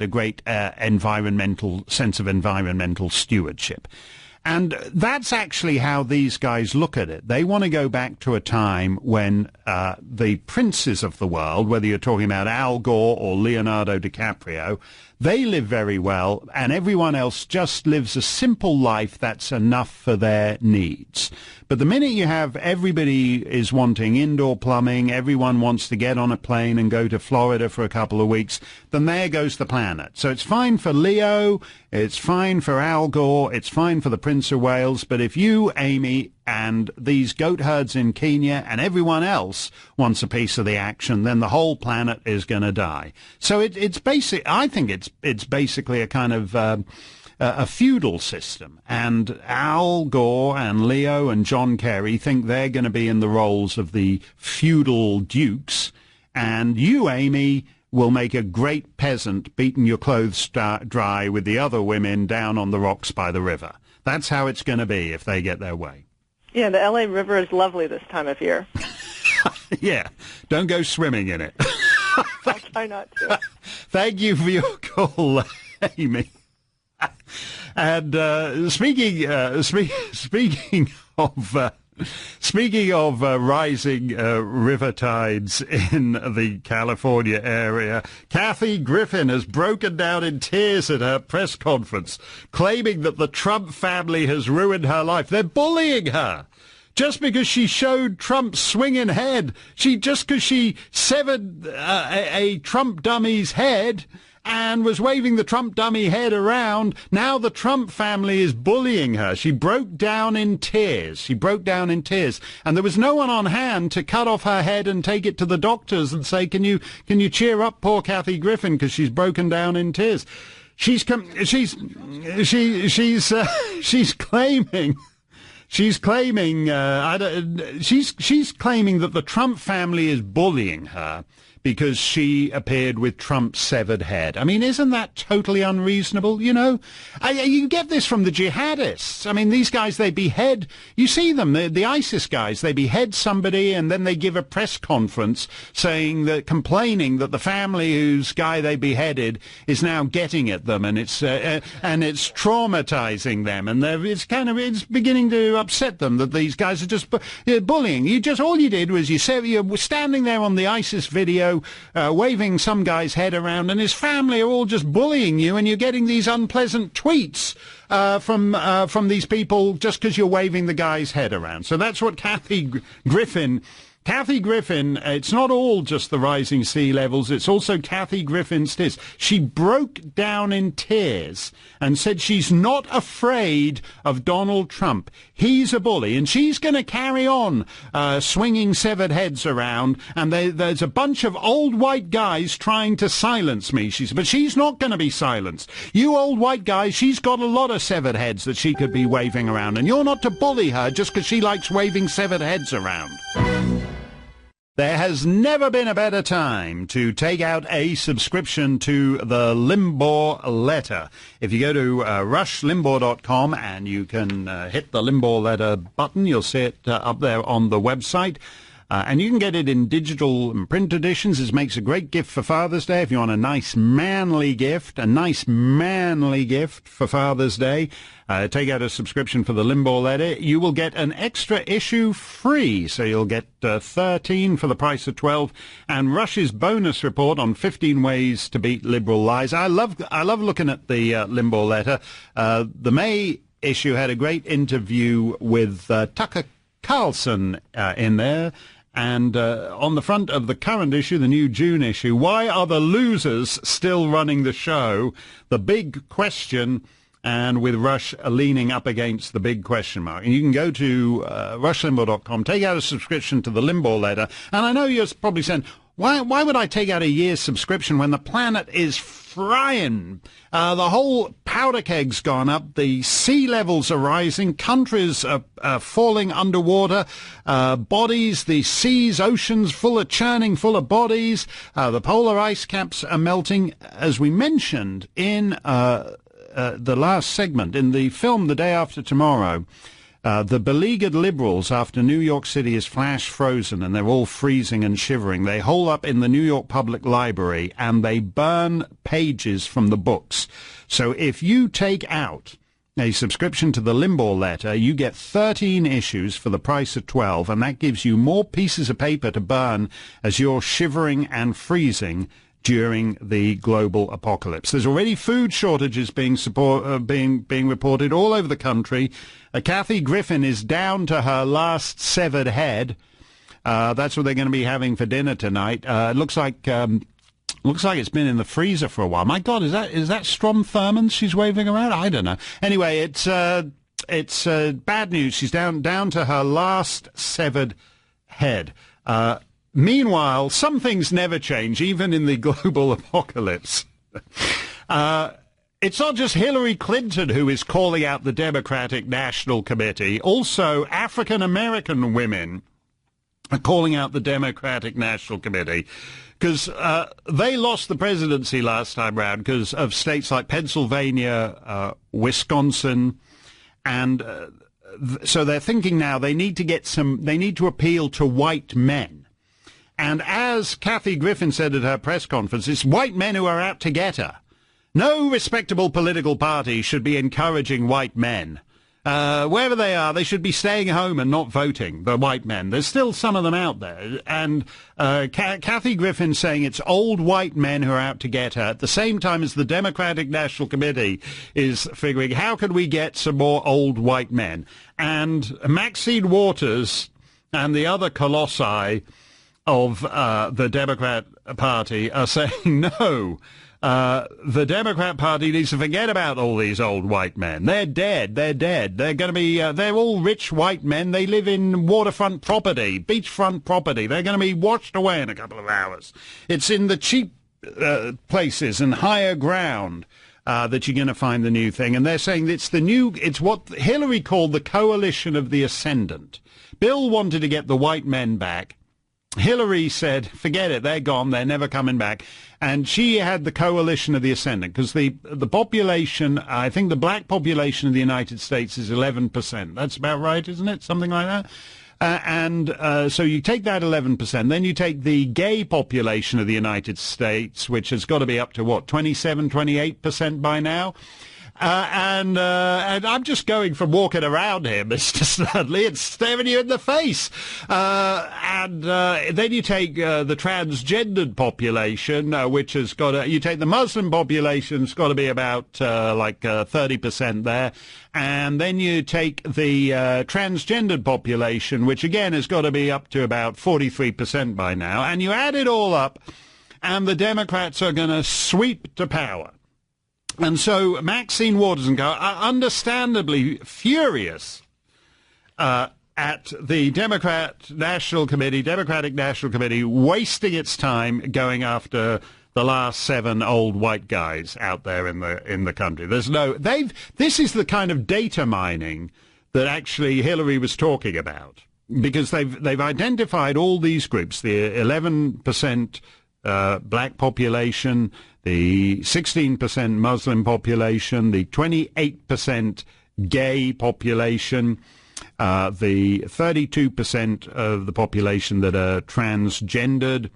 a great sense of environmental stewardship. And that's actually how these guys look at it. They want to go back to a time when the princes of the world, whether you're talking about Al Gore or Leonardo DiCaprio, they live very well, and everyone else just lives a simple life that's enough for their needs. But the minute you have everybody is wanting indoor plumbing, everyone wants to get on a plane and go to Florida for a couple of weeks, then there goes the planet. So it's fine for Leo, it's fine for Al Gore, it's fine for the Prince of Wales, but if you, Amy, and these goat herds in Kenya and everyone else wants a piece of the action, then the whole planet is going to die. So it's basic. I think it's basically a kind of a feudal system, and Al Gore and Leo and John Kerry think they're going to be in the roles of the feudal dukes, and you, Amy, will make a great peasant beating your clothes dry with the other women down on the rocks by the river. That's how it's going to be if they get their way. Yeah, the L.A. River is lovely this time of year. Yeah, don't go swimming in it. I'll try not to. Thank you for your call, Amy. And speaking of rising river tides in the California area, Kathy Griffin has broken down in tears at her press conference, claiming that the Trump family has ruined her life. They're bullying her. Just because she showed Trump's swinging head, just because she severed a Trump dummy's head and was waving the Trump dummy head around, now the Trump family is bullying her. She broke down in tears. And there was no one on hand to cut off her head and take it to the doctors and say, can you cheer up poor Kathy Griffin because she's broken down in tears. She's claiming that the Trump family is bullying her because she appeared with Trump's severed head. I mean, isn't that totally unreasonable? You know, you get this from the jihadists. I mean, these guys, they behead. You see them, the ISIS guys. They behead somebody and then they give a press conference complaining that the family whose guy they beheaded is now getting at them, and it's traumatizing them, and it's beginning to upset them that these guys are just bullying. All you did was you were standing there on the ISIS video, waving some guy's head around, and his family are all just bullying you, and you're getting these unpleasant tweets from these people just because you're waving the guy's head around. So that's what Kathy Griffin, it's not all just the rising sea levels, it's also Kathy Griffin's tears. She broke down in tears and said she's not afraid of Donald Trump. He's a bully, and she's going to carry on swinging severed heads around, and there's a bunch of old white guys trying to silence me, but she's not going to be silenced. You old white guys, she's got a lot of severed heads that she could be waving around, and you're not to bully her just because she likes waving severed heads around. There has never been a better time to take out a subscription to the Limbaugh letter. If you go to rushlimbaugh.com and you can hit the Limbaugh letter button, you'll see it up there on the website. And you can get it in digital and print editions. This makes a great gift for Father's Day. If you want a nice manly gift for Father's Day, take out a subscription for the Limbaugh letter. You will get an extra issue free. So you'll get 13 for the price of 12. And Rush's bonus report on 15 ways to beat liberal lies. I love looking at the Limbaugh letter. The May issue had a great interview with Tucker Carlson in there. And on the front of the current issue, the new June issue, why are the losers still running the show? The big question, and with Rush leaning up against the big question mark. And you can go to rushlimbaugh.com, take out a subscription to the Limbaugh letter. And I know you're probably saying, why would I take out a year's subscription when the planet is frying? The whole powder keg's gone up. The sea levels are rising. Countries are falling underwater. Bodies, the seas, oceans full of churning, full of bodies. The polar ice caps are melting. As we mentioned in the last segment, in the film The Day After Tomorrow, the beleaguered liberals, after New York City is flash frozen and they're all freezing and shivering, they hole up in the New York Public Library and they burn pages from the books. So if you take out a subscription to the Limbaugh letter, you get 13 issues for the price of 12, and that gives you more pieces of paper to burn as you're shivering and freezing during the global apocalypse. There's already food shortages being reported all over the country. Kathy Griffin is down to her last severed head. That's what they're going to be having for dinner tonight. It looks like it's been in the freezer for a while. My God, is that Strom Thurmond she's waving around? I don't know. Anyway, it's it's bad news. She's down to her last severed head. Meanwhile, some things never change, even in the global apocalypse. It's not just Hillary Clinton who is calling out the Democratic National Committee. Also, African-American women are calling out the Democratic National Committee because they lost the presidency last time round because of states like Pennsylvania, Wisconsin, and so they're thinking now they need to appeal to white men. And as Kathy Griffin said at her press conference, it's white men who are out to get her. No respectable political party should be encouraging white men. Wherever they are, they should be staying home and not voting, the white men. There's still some of them out there. And Kathy Griffin saying it's old white men who are out to get her, at the same time as the Democratic National Committee is figuring, how can we get some more old white men? And Maxine Waters and the other colossi of the Democrat Party are saying no. The Democrat Party needs to forget about all these old white men. They're dead. They're dead. They're going to be, they're all rich white men. They live in waterfront property, beachfront property. They're going to be washed away in a couple of hours. It's in the cheap places and higher ground that you're going to find the new thing. And they're saying it's what Hillary called the coalition of the ascendant. Bill wanted to get the white men back. Hillary said, forget it, they're gone, they're never coming back. And she had the coalition of the ascendant, because the population, I think the black population of the United States is 11%. That's about right, isn't it? Something like that. So you take that 11%, then you take the gay population of the United States, which has got to be up to, 27, 28% by now? And I'm just going from walking around here, Mr. Studley, and staring you in the face. Then you take the transgendered population, which has got you take the Muslim population, it's got to be about 30% there. And then you take the transgendered population, which again has got to be up to about 43% by now. And you add it all up, and the Democrats are going to sweep to power. And so Maxine Waters and co are understandably furious at the Democratic National Committee wasting its time going after the last 7 old white guys out there in the country. This is the kind of data mining that actually Hillary was talking about, because they've identified all these groups, the 11% black population, the 16% Muslim population, the 28% gay population, the 32% of the population that are transgendered,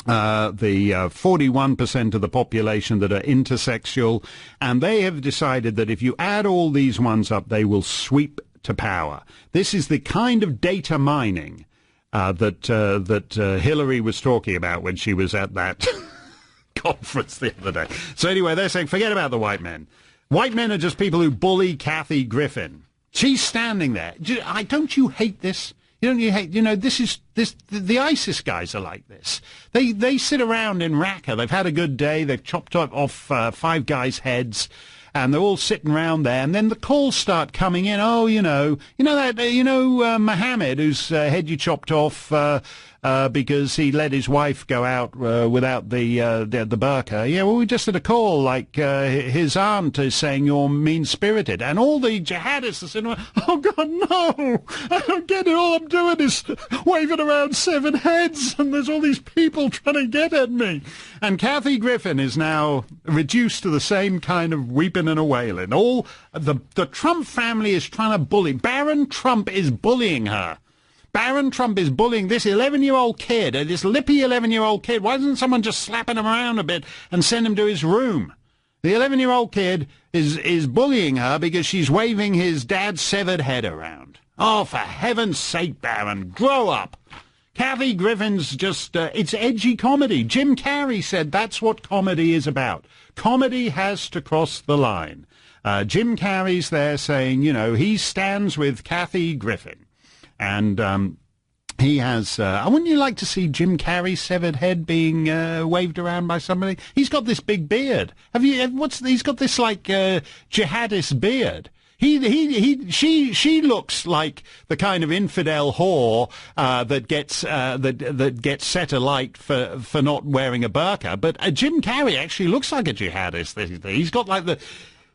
the 41% of the population that are intersexual, and they have decided that if you add all these ones up, they will sweep to power. This is the kind of data mining that Hillary was talking about when she was at that conference the other day. So anyway, they're saying, forget about the white men. White men are just people who bully Kathy Griffin. She's standing there. Don't you hate this? The ISIS guys are like this. They sit around in Raqqa. They've had a good day. They've chopped off 5 guys' heads, and they're all sitting around there. And then the calls start coming in. Oh, Mohammed, whose head you chopped off because he let his wife go out without the burqa. Yeah, well, we just had a call, like his aunt is saying you're mean-spirited. And all the jihadists are saying, oh, God, no, I don't get it. All I'm doing is waving around 7 heads, and there's all these people trying to get at me. And Kathy Griffin is now reduced to the same kind of weeping and a wailing. All the Trump family is trying to bully. Barron Trump is bullying her. Barron Trump is bullying this 11-year-old kid, this lippy 11-year-old kid. Why doesn't someone just slapping him around a bit and send him to his room? The 11-year-old kid is bullying her because she's waving his dad's severed head around. Oh, for heaven's sake, Barron, grow up. Kathy Griffin's just, it's edgy comedy. Jim Carrey said that's what comedy is about. Comedy has to cross the line. Jim Carrey's there saying, he stands with Kathy Griffin. And he has, wouldn't you like to see Jim Carrey's severed head being waved around by somebody? He's got this big beard. He's got this like jihadist beard. She looks like the kind of infidel whore that gets set alight for not wearing a burqa. But Jim Carrey actually looks like a jihadist.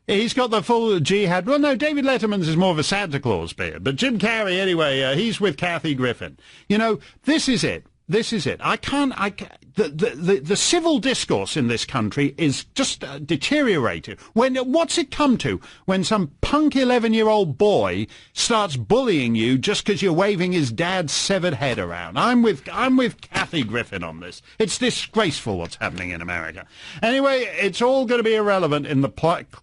He's got the full jihad. Well, no, David Letterman's is more of a Santa Claus beard. But Jim Carrey, anyway, he's with Kathy Griffin. You know, this is it. The civil discourse in this country is just deteriorating. What's it come to when some punk 11-year-old boy starts bullying you just because you're waving his dad's severed head around? I'm with Kathy Griffin on this. It's disgraceful what's happening in America. Anyway, it's all going to be irrelevant in the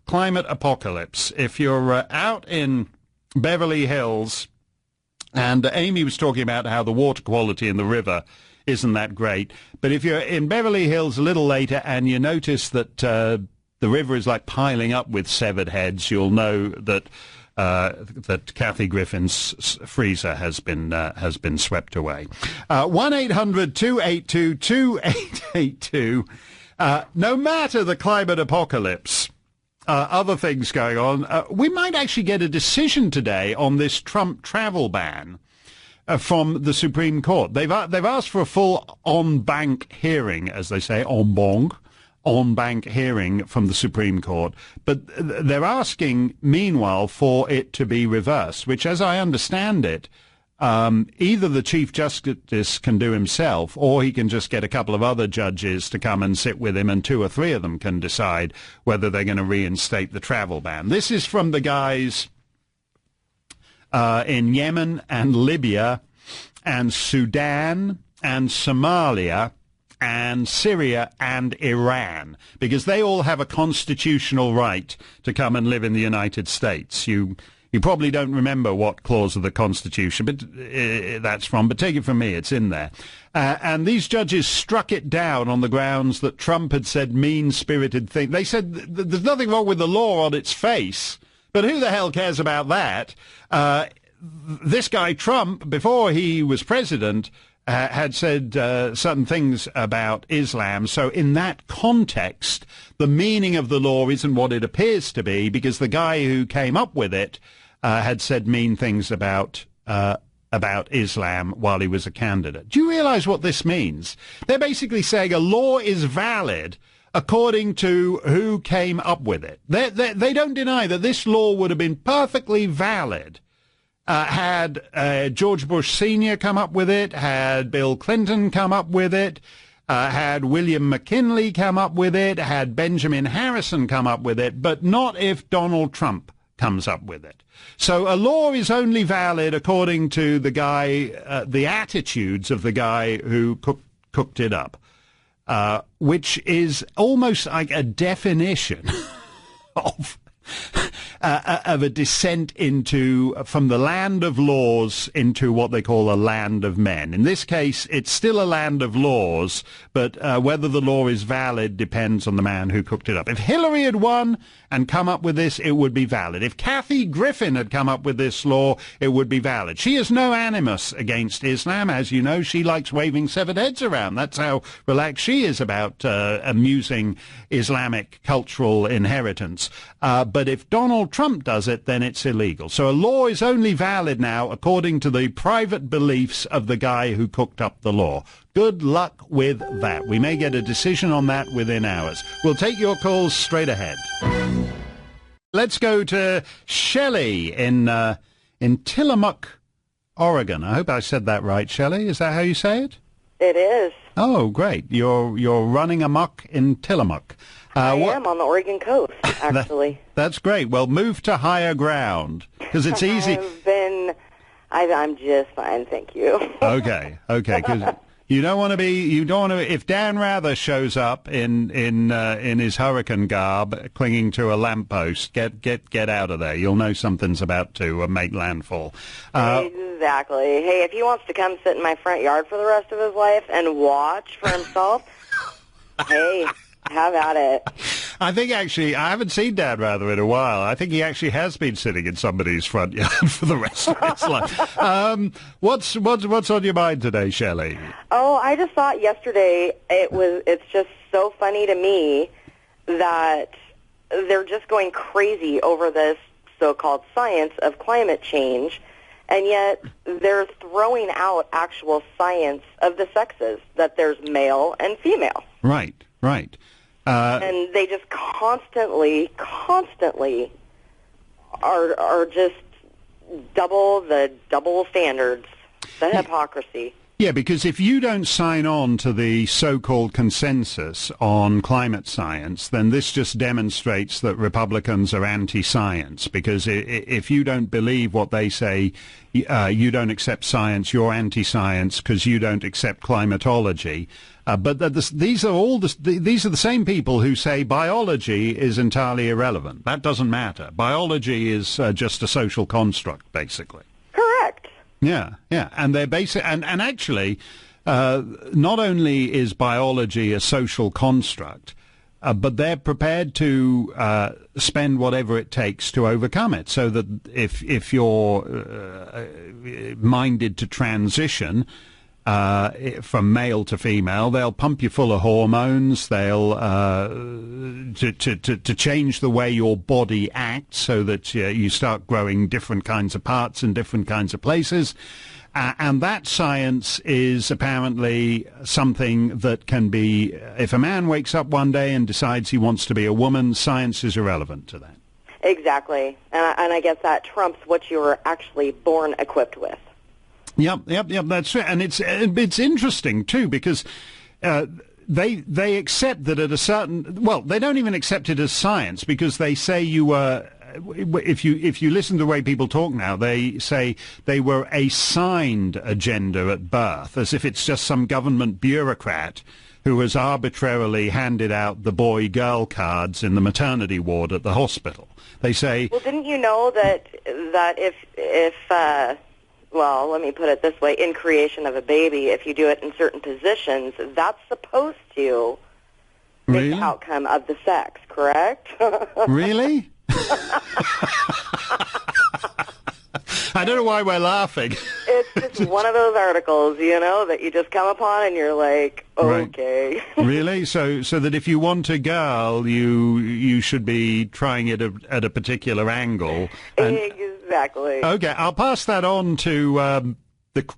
climate apocalypse. If you're out in Beverly Hills, and Amy was talking about how the water quality in the river isn't that great. But if you're in Beverly Hills a little later and you notice that the river is like piling up with severed heads, you'll know that that Kathy Griffin's freezer has been swept away. 1-800-282-2882. No matter the climate apocalypse, other things going on. We might actually get a decision today on this Trump travel ban from the Supreme Court. They've asked for a full en-banc hearing, as they say, en-banc hearing from the Supreme Court. But they're asking, meanwhile, for it to be reversed, which, as I understand it, either the Chief Justice can do himself, or he can just get a couple of other judges to come and sit with him, and 2 or 3 of them can decide whether they're going to reinstate the travel ban. This is from the guys in Yemen and Libya and Sudan and Somalia and Syria and Iran, because they all have a constitutional right to come and live in the United States. You probably don't remember what clause of the Constitution but that's from, but take it from me, it's in there. And these judges struck it down on the grounds that Trump had said mean-spirited things. They said there's nothing wrong with the law on its face, but who the hell cares about that? This guy Trump, before he was president, had said certain things about Islam. So in that context, the meaning of the law isn't what it appears to be, because the guy who came up with it had said mean things about Islam while he was a candidate. Do you realize what this means? They're basically saying a law is valid according to who came up with it. They don't deny that this law would have been perfectly valid had George Bush Sr. come up with it, had Bill Clinton come up with it, had William McKinley come up with it, had Benjamin Harrison come up with it, but not if Donald Trump comes up with it. So a law is only valid according to the guy, the attitudes of the guy who cooked it up, which is almost like a definition of a descent from the land of laws into what they call a land of men. In this case, it's still a land of laws, but whether the law is valid depends on the man who cooked it up. If Hillary had won and come up with this, it would be valid. If Kathy Griffin had come up with this law, it would be valid. She has no animus against Islam. As you know, she likes waving severed heads around. That's how relaxed she is about amusing Islamic cultural inheritance. But if Donald Trump does it, then it's illegal. So a law is only valid now according to the private beliefs of the guy who cooked up the law. Good luck with that. We may get a decision on that within hours. We'll take your calls straight ahead. Let's go to Shelley in Tillamook, Oregon. I hope I said that right, Shelley. Is that how you say it? It is. Oh, great. You're running amok in Tillamook. I am on the Oregon coast, actually. That's great. Well, move to higher ground, because it's easy. I'm just fine, thank you. Okay, because you don't want to, if Dan Rather shows up in his hurricane garb, clinging to a lamppost, get out of there. You'll know something's about to make landfall. Exactly. Hey, if he wants to come sit in my front yard for the rest of his life and watch for himself, hey, have at it. I think actually, I haven't seen Dan Rather in a while. I think he actually has been sitting in somebody's front yard for the rest of his life. What's on your mind today, Shelley? Oh, I just thought yesterday it's just so funny to me that they're just going crazy over this so-called science of climate change, and yet they're throwing out actual science of the sexes, that there's male and female. Right. And they just constantly are just double standards, the hypocrisy. Yeah, because if you don't sign on to the so-called consensus on climate science, then this just demonstrates that Republicans are anti-science, because if you don't believe what they say, you don't accept science, you're anti-science because you don't accept climatology. But these are the same people who say biology is entirely irrelevant. That doesn't matter. Biology is just a social construct, basically. Correct. Yeah, and they're and actually, not only is biology a social construct, but they're prepared to spend whatever it takes to overcome it. So that if you're minded to transition from male to female, they'll pump you full of hormones. They'll to change the way your body acts, so that you start growing different kinds of parts in different kinds of places. And that science is apparently something that can be, if a man wakes up one day and decides he wants to be a woman, science is irrelevant to that. Exactly. And I guess that trumps what you were actually born equipped with. Yep, that's right. And it's interesting, too, because they accept that at a certain... Well, they don't even accept it as science, because they say you were... If you listen to the way people talk now, they say they were assigned a gender at birth, as if it's just some government bureaucrat who has arbitrarily handed out the boy-girl cards in the maternity ward at the hospital. They say... Well, didn't you know that if well, let me put it this way, in creation of a baby, if you do it in certain positions, that's supposed to be the outcome of the sex, correct? Really? I don't know why we're laughing. It's just one of those articles, that you just come upon and you're like, okay. Right. Really? So that if you want a girl, you should be trying it at a particular angle. Exactly. Okay, I'll pass that on to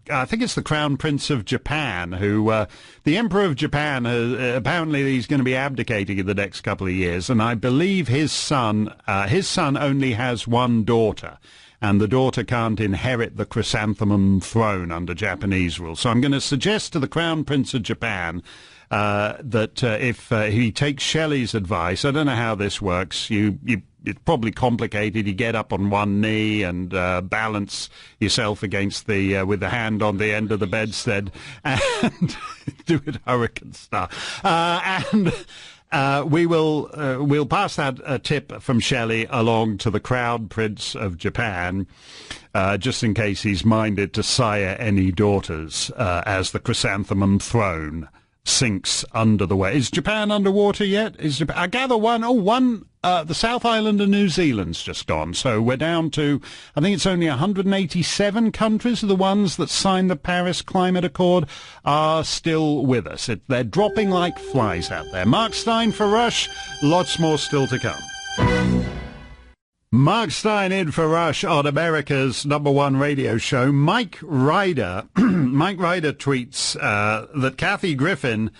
I think it's the Crown Prince of Japan, who the Emperor of Japan apparently he's going to be abdicating in the next couple of years, and I believe his son only has one daughter. And the daughter can't inherit the chrysanthemum throne under Japanese rule. So I'm going to suggest to the Crown Prince of Japan that if he takes Shelley's advice, I don't know how this works, it's probably complicated. You get up on one knee and balance yourself against with the hand on the end of the bedstead and do it hurricane style. We'll pass that tip from Shelley along to the Crown Prince of Japan, just in case he's minded to sire any daughters, as the chrysanthemum throne sinks under the water. Is Japan underwater yet? I gather the South Island of New Zealand's just gone, so we're down to, I think it's only 187 countries are the ones that signed the Paris Climate Accord are still with us. They're dropping like flies out there. Mark Stein for Rush, lots more still to come. Mark Stein in for Rush on America's #1 radio show. Mike Ryder tweets that Kathy Griffin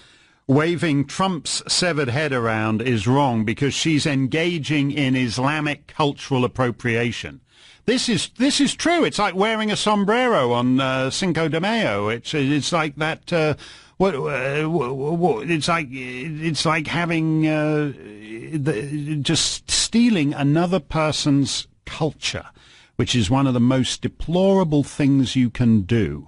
waving Trump's severed head around is wrong because she's engaging in Islamic cultural appropriation. This is true. It's like wearing a sombrero on Cinco de Mayo. It's like that. It's like having just stealing another person's culture, which is one of the most deplorable things you can do.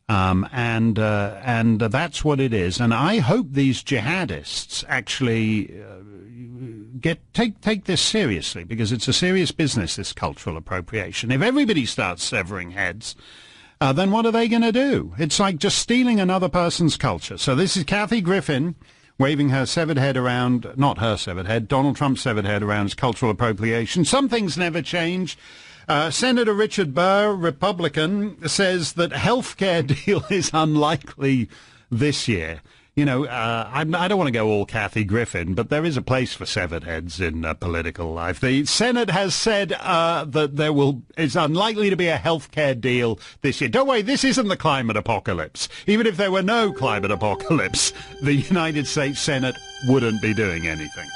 And that's what it is. And I hope these jihadists actually take this seriously, because it's a serious business, this cultural appropriation. If everybody starts severing heads, then what are they going to do? It's like just stealing another person's culture. So this is Kathy Griffin waving her severed head around, not her severed head, Donald Trump's severed head around as cultural appropriation. Some things never change. Senator Richard Burr, Republican, says that health care deal is unlikely this year. I don't want to go all Kathy Griffin, but there is a place for severed heads in political life. The Senate has said that it's unlikely to be a healthcare deal this year. Don't worry, this isn't the climate apocalypse. Even if there were no climate apocalypse, the United States Senate wouldn't be doing anything.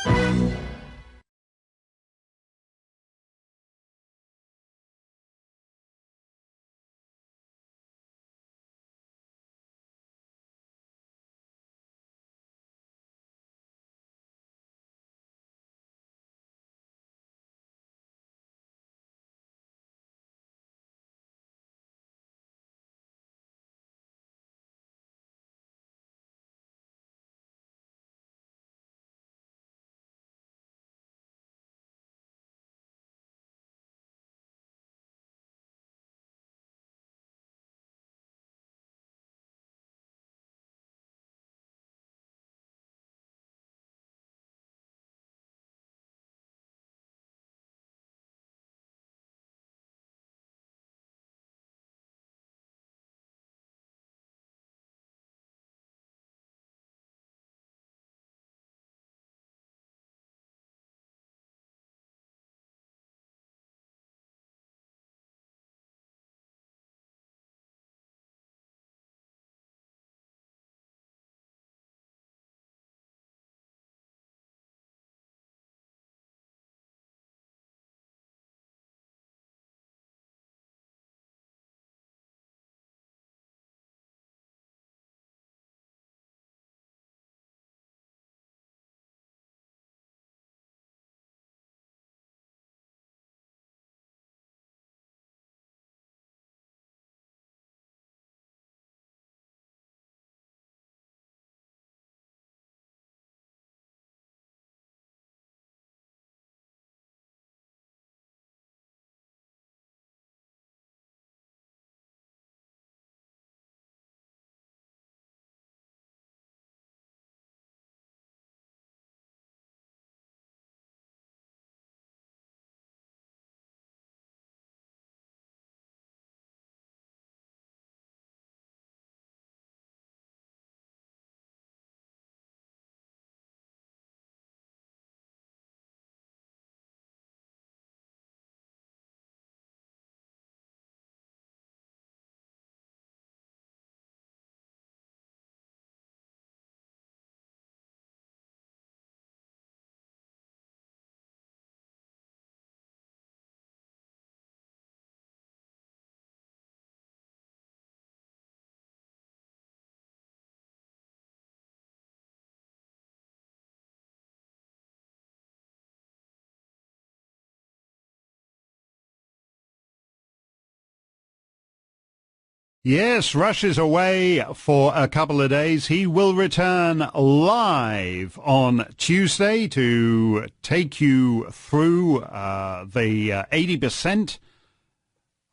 Yes, Rush is away for a couple of days. He will return live on Tuesday to take you through the 80%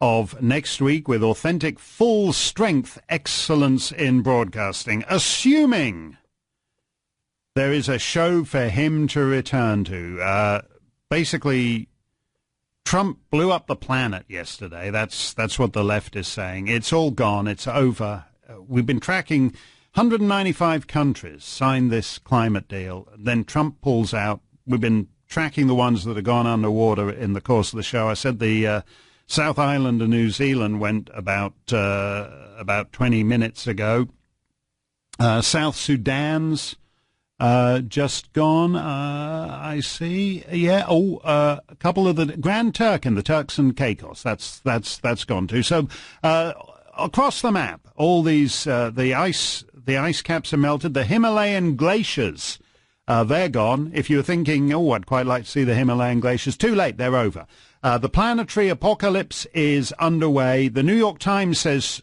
of next week with authentic, full-strength excellence in broadcasting, assuming there is a show for him to return to. Basically, Trump blew up the planet yesterday. That's what the left is saying. It's all gone. It's over. We've been tracking 195 countries signed this climate deal. Then Trump pulls out. We've been tracking the ones that have gone underwater in the course of the show. I said the South Island of New Zealand went about 20 minutes ago. South Sudan's just gone, I see. Yeah. A couple of the Grand Turk and the Turks and Caicos. That's gone too. So across the map, all these the ice caps are melted. The Himalayan glaciers, they're gone. If you're thinking, I'd quite like to see the Himalayan glaciers, too late. They're over. The planetary apocalypse is underway. The New York Times says,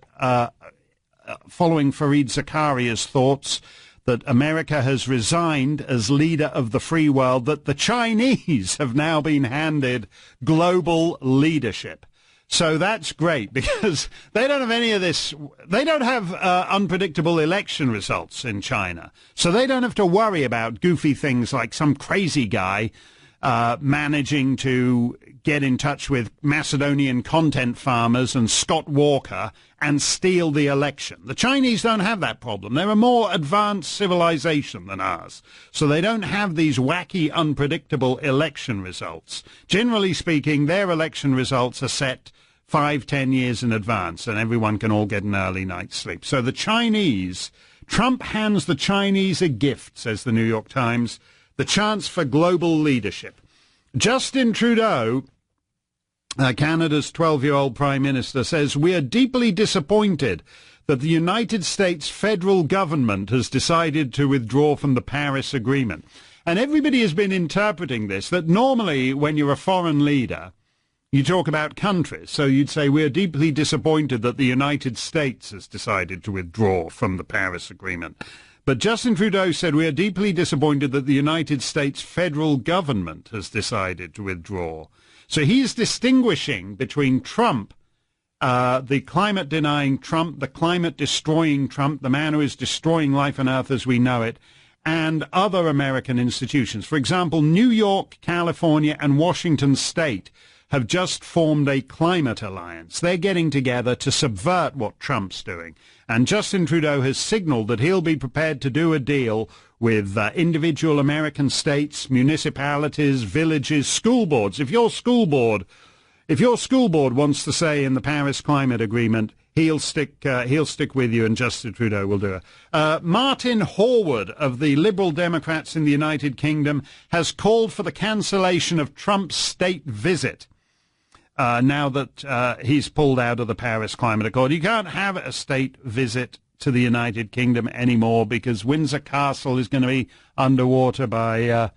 following Fareed Zakaria's thoughts, that America has resigned as leader of the free world, that the Chinese have now been handed global leadership. So that's great because they don't have any of this. They don't have unpredictable election results in China. So they don't have to worry about goofy things like some crazy guy managing to get in touch with Macedonian content farmers and Scott Walker and steal the election. The Chinese don't have that problem. They're a more advanced civilization than ours. So they don't have these wacky, unpredictable election results. Generally speaking, their election results are set 5-10 years in advance, and everyone can all get an early night's sleep. So the Chinese, Trump hands the Chinese a gift, says the New York Times, the chance for global leadership. Justin Trudeau, Canada's 12-year-old Prime Minister, says, "We are deeply disappointed that the United States federal government has decided to withdraw from the Paris Agreement." And everybody has been interpreting this, that normally when you're a foreign leader, you talk about countries. So you'd say, "We're deeply disappointed that the United States has decided to withdraw from the Paris Agreement." But Justin Trudeau said, "We are deeply disappointed that the United States federal government has decided to withdraw." So he's distinguishing between Trump, the climate-denying Trump, the climate-destroying Trump, the man who is destroying life on Earth as we know it, and other American institutions. For example, New York, California, and Washington State have just formed a climate alliance. They're getting together to subvert what Trump's doing. And Justin Trudeau has signaled that he'll be prepared to do a deal with individual American states, municipalities, villages, school boards. If your school board wants to say in the Paris Climate Agreement, he'll stick with you, and Justin Trudeau will do it. Martin Horwood of the Liberal Democrats in the United Kingdom has called for the cancellation of Trump's state visit. Now that he's pulled out of the Paris Climate Accord. You can't have a state visit to the United Kingdom anymore because Windsor Castle is going to be underwater by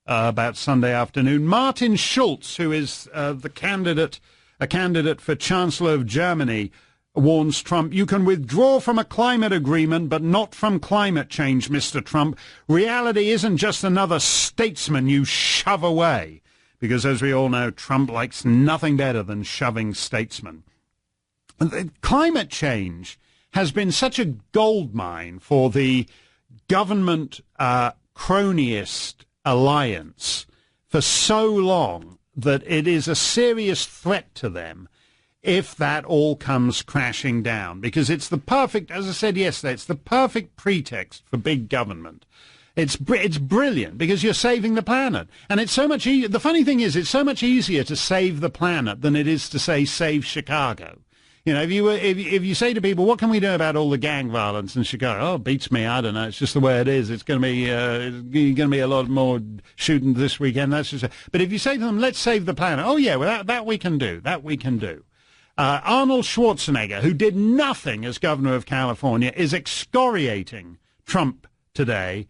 about Sunday afternoon. Martin Schulz, who is a candidate for Chancellor of Germany, warns Trump, "You can withdraw from a climate agreement, but not from climate change, Mr. Trump. Reality isn't just another statesman you shove away." Because, as we all know, Trump likes nothing better than shoving statesmen. Climate change has been such a goldmine for the government cronyist alliance for so long that it is a serious threat to them if that all comes crashing down. Because it's the perfect, as I said yesterday, it's the perfect pretext for big government. It's brilliant because you're saving the planet. And it's so much the funny thing is, it's so much easier to save the planet than it is to say save Chicago. You know, if you say to people, what can we do about all the gang violence in Chicago? Oh, beats me. I don't know. It's just the way it is. It's going to be a lot more shooting this weekend. That's just. But if you say to them, let's save the planet. Oh yeah, well that we can do. That we can do. Arnold Schwarzenegger, who did nothing as governor of California, is excoriating Trump today.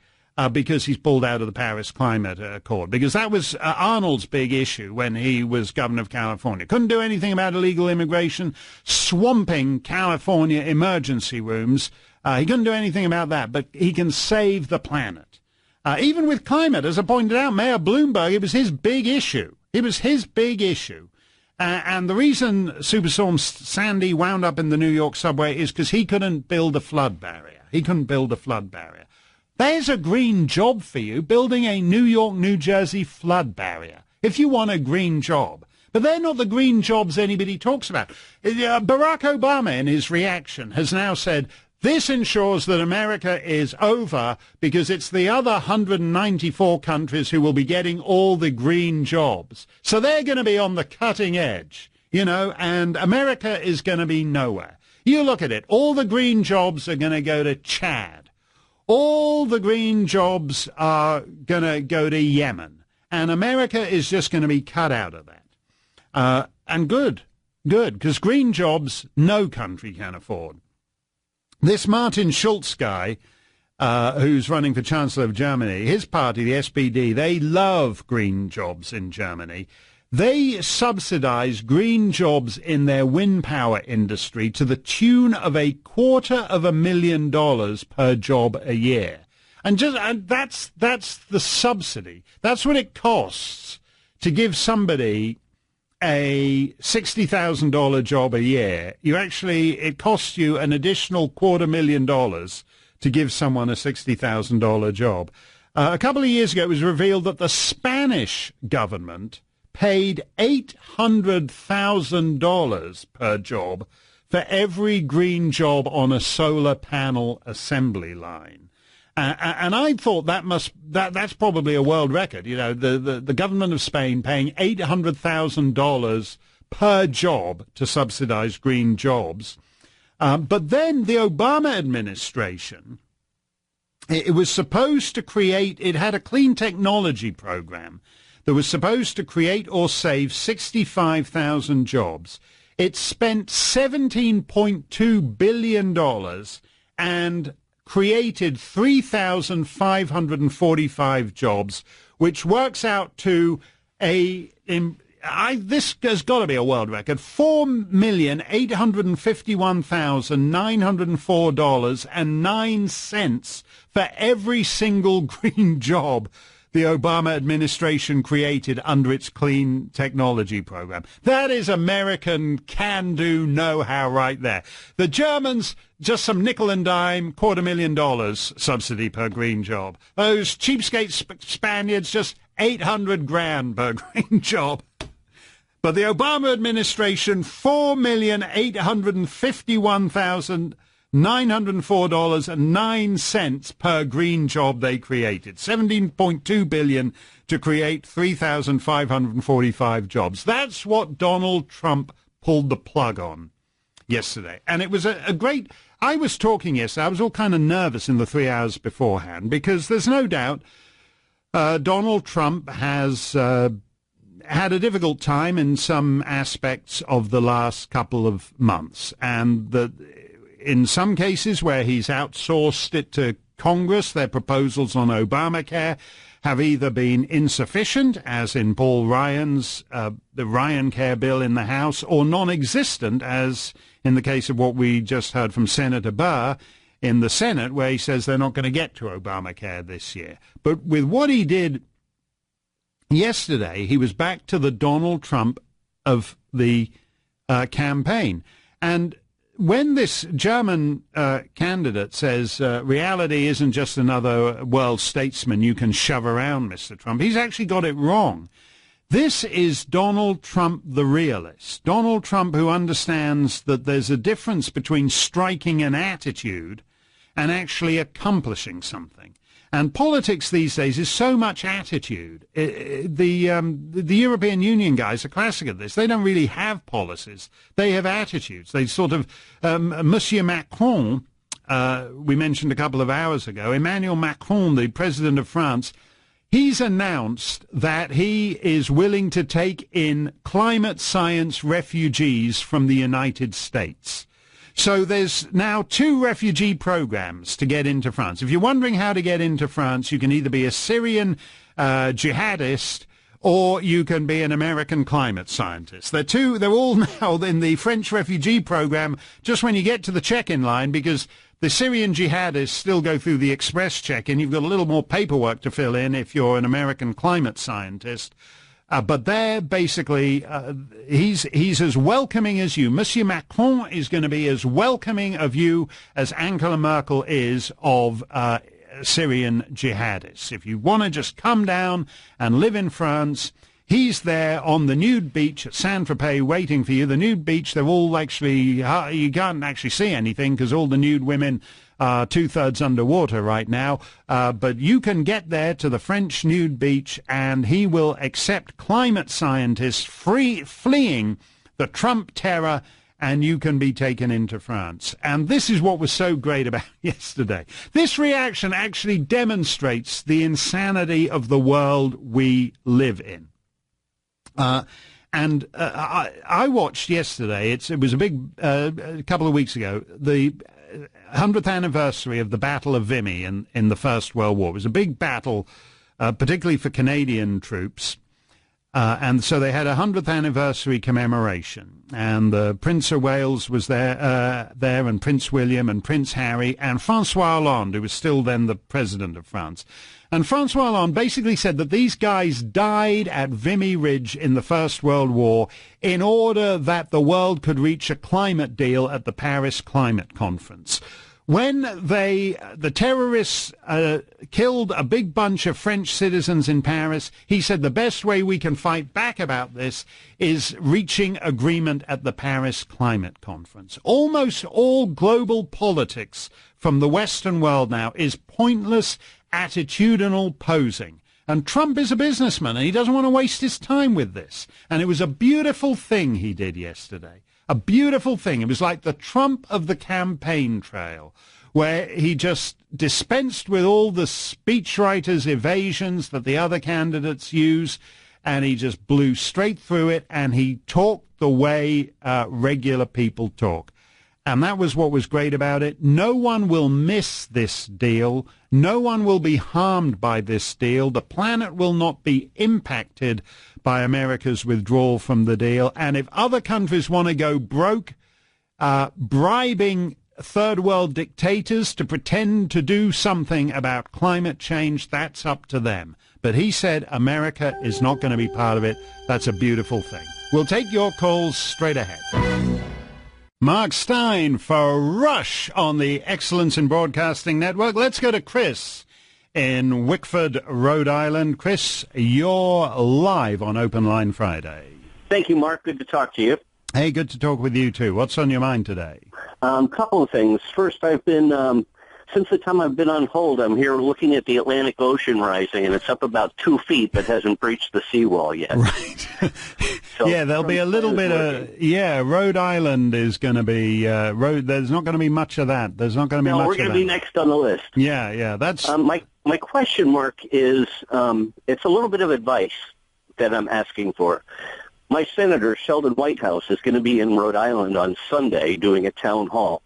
Because he's pulled out of the Paris Climate Accord. Because that was Arnold's big issue when he was governor of California. Couldn't do anything about illegal immigration, swamping California emergency rooms. He couldn't do anything about that, but he can save the planet. Even with climate, as I pointed out, Mayor Bloomberg, it was his big issue. It was his big issue. And the reason Superstorm Sandy wound up in the New York subway is because he couldn't build a flood barrier. He couldn't build a flood barrier. There's a green job for you, building a New York, New Jersey flood barrier, if you want a green job. But they're not the green jobs anybody talks about. Barack Obama, in his reaction, has now said, this ensures that America is over because it's the other 194 countries who will be getting all the green jobs. So they're going to be on the cutting edge, you know, and America is going to be nowhere. You look at it, all the green jobs are going to go to Chad. All the green jobs are going to go to Yemen, and America is just going to be cut out of that. And good, because green jobs no country can afford. This Martin Schulz guy, who's running for Chancellor of Germany, his party, the SPD, they love green jobs in Germany. They subsidize green jobs in their wind power industry to the tune of $250,000 per job a year. And that's the subsidy. That's what it costs to give somebody a $60,000 job a year. It costs you an additional $250,000 to give someone a $60,000 job. A couple of years ago, it was revealed that the Spanish government paid $800,000 per job for every green job on a solar panel assembly line. And I thought that's probably a world record. You know, the government of Spain paying $800,000 per job to subsidize green jobs. But then the Obama administration, it was supposed to create, it had a clean technology program that was supposed to create or save 65,000 jobs. It spent $17.2 billion and created 3,545 jobs, which works out to this has got to be a world record, $4,851,904.09 for every single green job the Obama administration created under its clean technology program. That is American can-do know-how right there. The Germans, just some nickel and dime, $250,000 subsidy per green job. Those cheapskate Spaniards, just 800 grand per green job. But the Obama administration, $4,851,904.09 per green job they created. $17.2 billion to create 3,545 jobs. That's what Donald Trump pulled the plug on yesterday. And it was a great... I was talking yesterday. I was all kind of nervous in the 3 hours beforehand because there's no doubt Donald Trump has... had a difficult time in some aspects of the last couple of months, and that in some cases where he's outsourced it to Congress, their proposals on Obamacare have either been insufficient, as in Paul Ryan's, the Ryan Care bill in the House, or non-existent, as in the case of what we just heard from Senator Burr in the Senate, where he says they're not going to get to Obamacare this year. But with what he did yesterday, he was back to the Donald Trump of the campaign. And when this German candidate says reality isn't just another world statesman you can shove around, Mr. Trump, he's actually got it wrong. This is Donald Trump the realist. Donald Trump who understands that there's a difference between striking an attitude and actually accomplishing something. And politics these days is so much attitude. The European Union guys are classic at this. They don't really have policies. They have attitudes. They sort of, Monsieur Macron, we mentioned a couple of hours ago, Emmanuel Macron, the president of France, he's announced that he is willing to take in climate science refugees from the United States. So there's now 2 refugee programs to get into France. If you're wondering how to get into France, you can either be a Syrian jihadist or you can be an American climate scientist. They're all now in the French refugee program just when you get to the check-in line, because the Syrian jihadists still go through the express check-in. You've got a little more paperwork to fill in if you're an American climate scientist. But they're basically, he's as welcoming as you. Monsieur Macron is going to be as welcoming of you as Angela Merkel is of Syrian jihadists. If you want to just come down and live in France, he's there on the nude beach at Saint-Tropez waiting for you. The nude beach, they're all actually, you can't actually see anything because all the nude women are 2/3 underwater right now, but you can get there to the French nude beach and he will accept climate scientists fleeing the Trump terror, and you can be taken into France. And this is what was so great about yesterday. This reaction actually demonstrates the insanity of the world we live in. And I watched yesterday, it was a big, a couple of weeks ago, the 100th anniversary of the Battle of Vimy in the First World War. It was a big battle, particularly for Canadian troops. And so they had a 100th anniversary commemoration. And the Prince of Wales was there, and Prince William and Prince Harry and Francois Hollande, who was still then the president of France. And Francois Hollande basically said that these guys died at Vimy Ridge in the First World War in order that the world could reach a climate deal at the Paris Climate Conference. When the terrorists killed a big bunch of French citizens in Paris, he said the best way we can fight back about this is reaching agreement at the Paris Climate Conference. Almost all global politics from the Western world now is pointless, attitudinal posing. And Trump is a businessman, and he doesn't want to waste his time with this. And it was a beautiful thing he did yesterday. A beautiful thing. It was like the Trump of the campaign trail, where he just dispensed with all the speechwriters' evasions that the other candidates use, and he just blew straight through it, and he talked the way regular people talk. And that was what was great about it. No one will miss this deal. No one will be harmed by this deal. The planet will not be impacted by America's withdrawal from the deal. And if other countries want to go broke, bribing third world dictators to pretend to do something about climate change, that's up to them. But he said America is not going to be part of it. That's a beautiful thing. We'll take your calls straight ahead. Mark Stein for Rush on the Excellence in Broadcasting Network. Let's go to Chris in Wickford, Rhode Island. Chris, you're live on Open Line Friday. Thank you, Mark. Good to talk to you. Hey, good to talk with you, too. What's on your mind today? Couple of things. First, I've been, since the time I've been on hold, I'm here looking at the Atlantic Ocean rising, and it's up about 2 feet, but hasn't breached the seawall yet. Right. So, yeah, there'll be a little bit of, Rhode Island is going to be, there's not going to be much of that. There's not going to be much of that. No, we're going to be next on the list. Yeah, that's... My question, Mark, is it's a little bit of advice that I'm asking for. My senator, Sheldon Whitehouse, is going to be in Rhode Island on Sunday doing a town hall.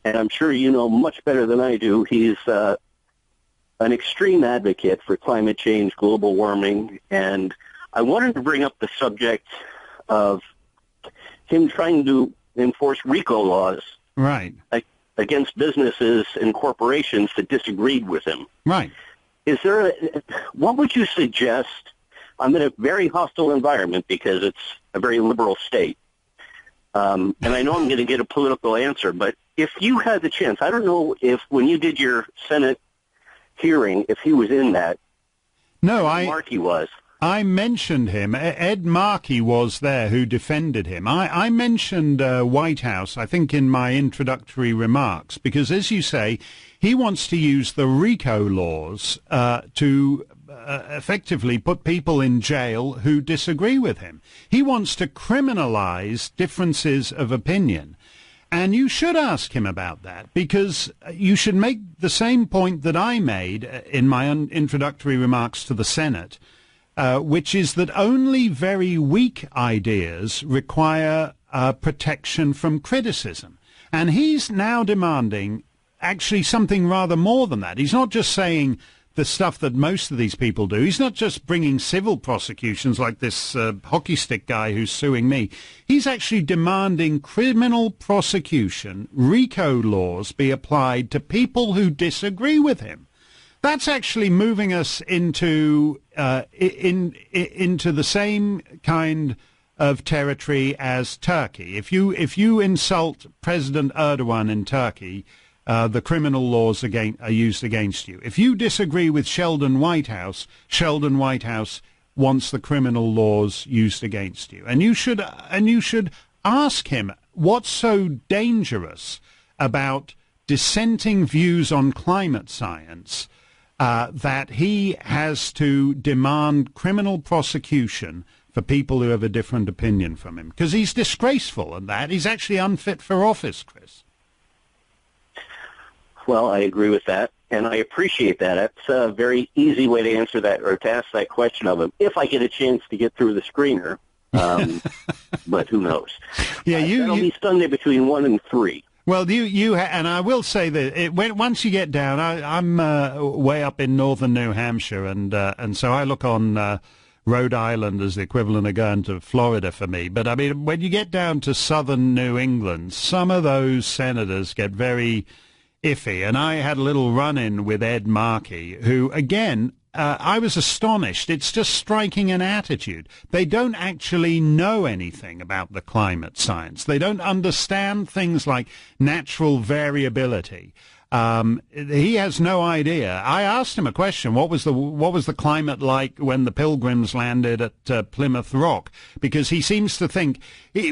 And I'm sure you know much better than I do. He's an extreme advocate for climate change, global warming, and I wanted to bring up the subject of him trying to enforce RICO laws right against businesses and corporations that disagreed with him. Right. What would you suggest? I'm in a very hostile environment because it's a very liberal state. And I know I'm going to get a political answer, but if you had the chance, I don't know if when you did your Senate hearing, if he was in that. No, Markey was. I mentioned him. Ed Markey was there who defended him. I mentioned Whitehouse, I think, in my introductory remarks, because, as you say, he wants to use the RICO laws to effectively put people in jail who disagree with him. He wants to criminalize differences of opinion. And you should ask him about that, because you should make the same point that I made in my introductory remarks to the Senate, which is that only very weak ideas require protection from criticism. And he's now demanding actually something rather more than that. He's not just saying the stuff that most of these people do. He's not just bringing civil prosecutions like this hockey stick guy who's suing me. He's actually demanding criminal prosecution, RICO laws be applied to people who disagree with him. That's actually moving us into into the same kind of territory as Turkey. If you insult President Erdogan in Turkey, the criminal laws are used against you. If you disagree with Sheldon Whitehouse wants the criminal laws used against you. And you should ask him what's so dangerous about dissenting views on climate science that he has to demand criminal prosecution for people who have a different opinion from him. Because he's disgraceful and that. He's actually unfit for office, Chris. Well, I agree with that, and I appreciate that. That's a very easy way to answer that or to ask that question of him, if I get a chance to get through the screener. But who knows? Yeah, it'll be Sunday between 1 and 3. Well, and I will say that once you get down, I'm way up in northern New Hampshire, and so I look on Rhode Island as the equivalent of going to Florida for me. But I mean, when you get down to southern New England, some of those senators get very iffy. And I had a little run-in with Ed Markey, who, again, I was astonished. It's just striking an attitude. They don't actually know anything about the climate science. They don't understand things like natural variability. He has no idea. I asked him a question. What was the climate like when the Pilgrims landed at Plymouth Rock? Because he seems to think the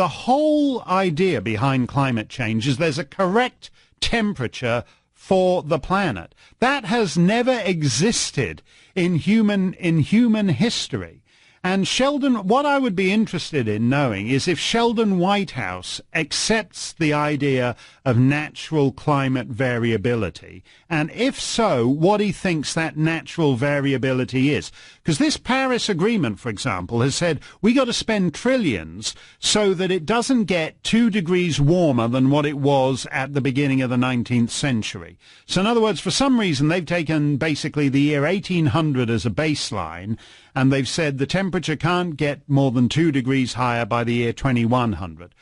whole idea behind climate change is there's a correct temperature for the planet. That has never existed in human history. And Sheldon, what I would be interested in knowing is if Sheldon Whitehouse accepts the idea of natural climate variability, and if so, what he thinks that natural variability is. Because this Paris Agreement, for example, has said we got to spend trillions so that it doesn't get 2 degrees warmer than what it was at the beginning of the 19th century. So in other words, for some reason, they've taken basically the year 1800 as a baseline, and they've said the temperature can't get more than 2 degrees higher by the year 2100.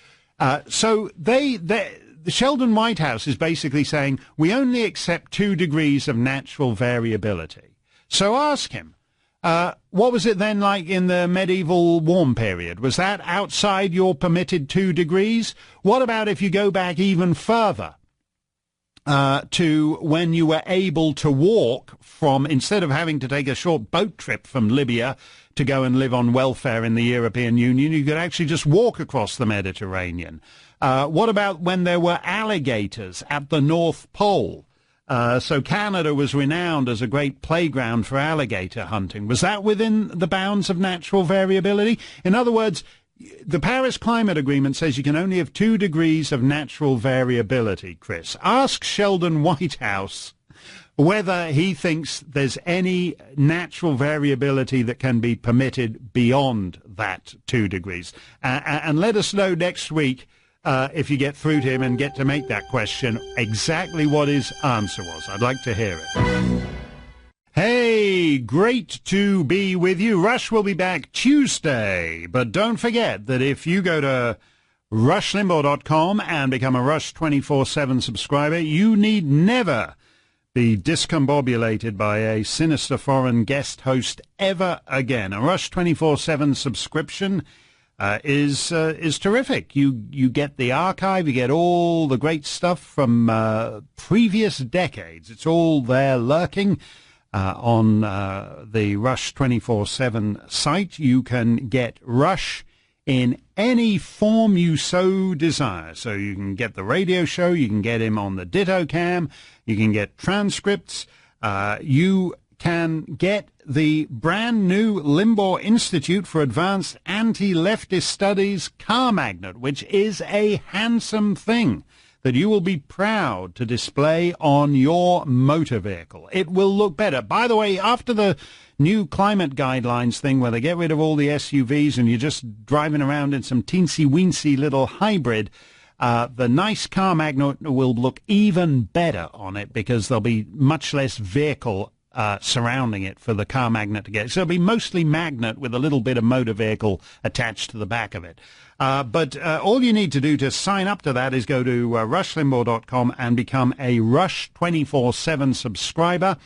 So the Sheldon Whitehouse is basically saying we only accept 2 degrees of natural variability. So ask him, what was it then like in the medieval warm period? Was that outside your permitted 2 degrees? What about if you go back even further? To when you were able to walk from, instead of having to take a short boat trip from Libya to go and live on welfare in the European Union, you could actually just walk across the Mediterranean. What about when there were alligators at the North Pole? So Canada was renowned as a great playground for alligator hunting. Was that within the bounds of natural variability? In other words, the Paris Climate Agreement says you can only have 2 degrees of natural variability, Chris. Ask Sheldon Whitehouse whether he thinks there's any natural variability that can be permitted beyond that 2 degrees. And let us know next week, if you get through to him and get to make that question, exactly what his answer was. I'd like to hear it. Hey, great to be with you. Rush will be back Tuesday, but don't forget that if you go to rushlimbaugh.com and become a Rush 24/7 subscriber, you need never be discombobulated by a sinister foreign guest host ever again. A Rush 24/7 subscription is terrific. You get the archive, you get all the great stuff from previous decades. It's all there lurking. On the Rush 24/7 site. You can get Rush in any form you so desire. So you can get the radio show, you can get him on the Ditto Cam, you can get transcripts, you can get the brand new Limbaugh Institute for Advanced Anti-Leftist Studies car magnet, which is a handsome thing that you will be proud to display on your motor vehicle. It will look better. By the way, after the new climate guidelines thing where they get rid of all the SUVs and you're just driving around in some teensy-weensy little hybrid, the nice car magnet will look even better on it because there'll be much less vehicle surrounding it for the car magnet to get. So it'll be mostly magnet with a little bit of motor vehicle attached to the back of it. But all you need to do to sign up to that is go to rushlimbaugh.com and become a Rush 24/7 subscriber.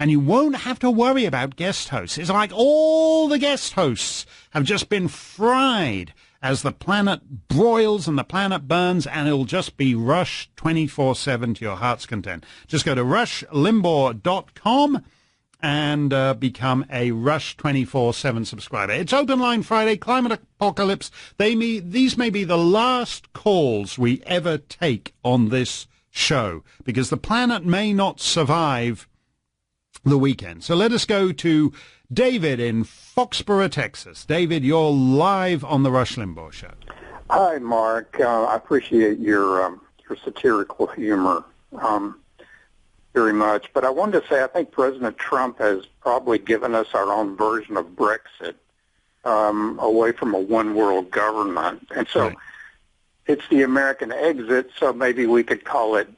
And you won't have to worry about guest hosts. It's like all the guest hosts have just been fried as the planet broils and the planet burns, and it'll just be Rush 24/7 to your heart's content. Just go to rushlimbaugh.com and become a Rush 24/7 subscriber. It's Open Line Friday, Climate Apocalypse. These may be the last calls we ever take on this show because the planet may not survive the weekend. So let us go to David in Foxborough, Texas. David, you're live on the Rush Limbaugh Show. Hi, Mark. I appreciate your satirical humor very much. But I wanted to say I think President Trump has probably given us our own version of Brexit, away from a one-world government. And so Right. It's the American exit, so maybe we could call it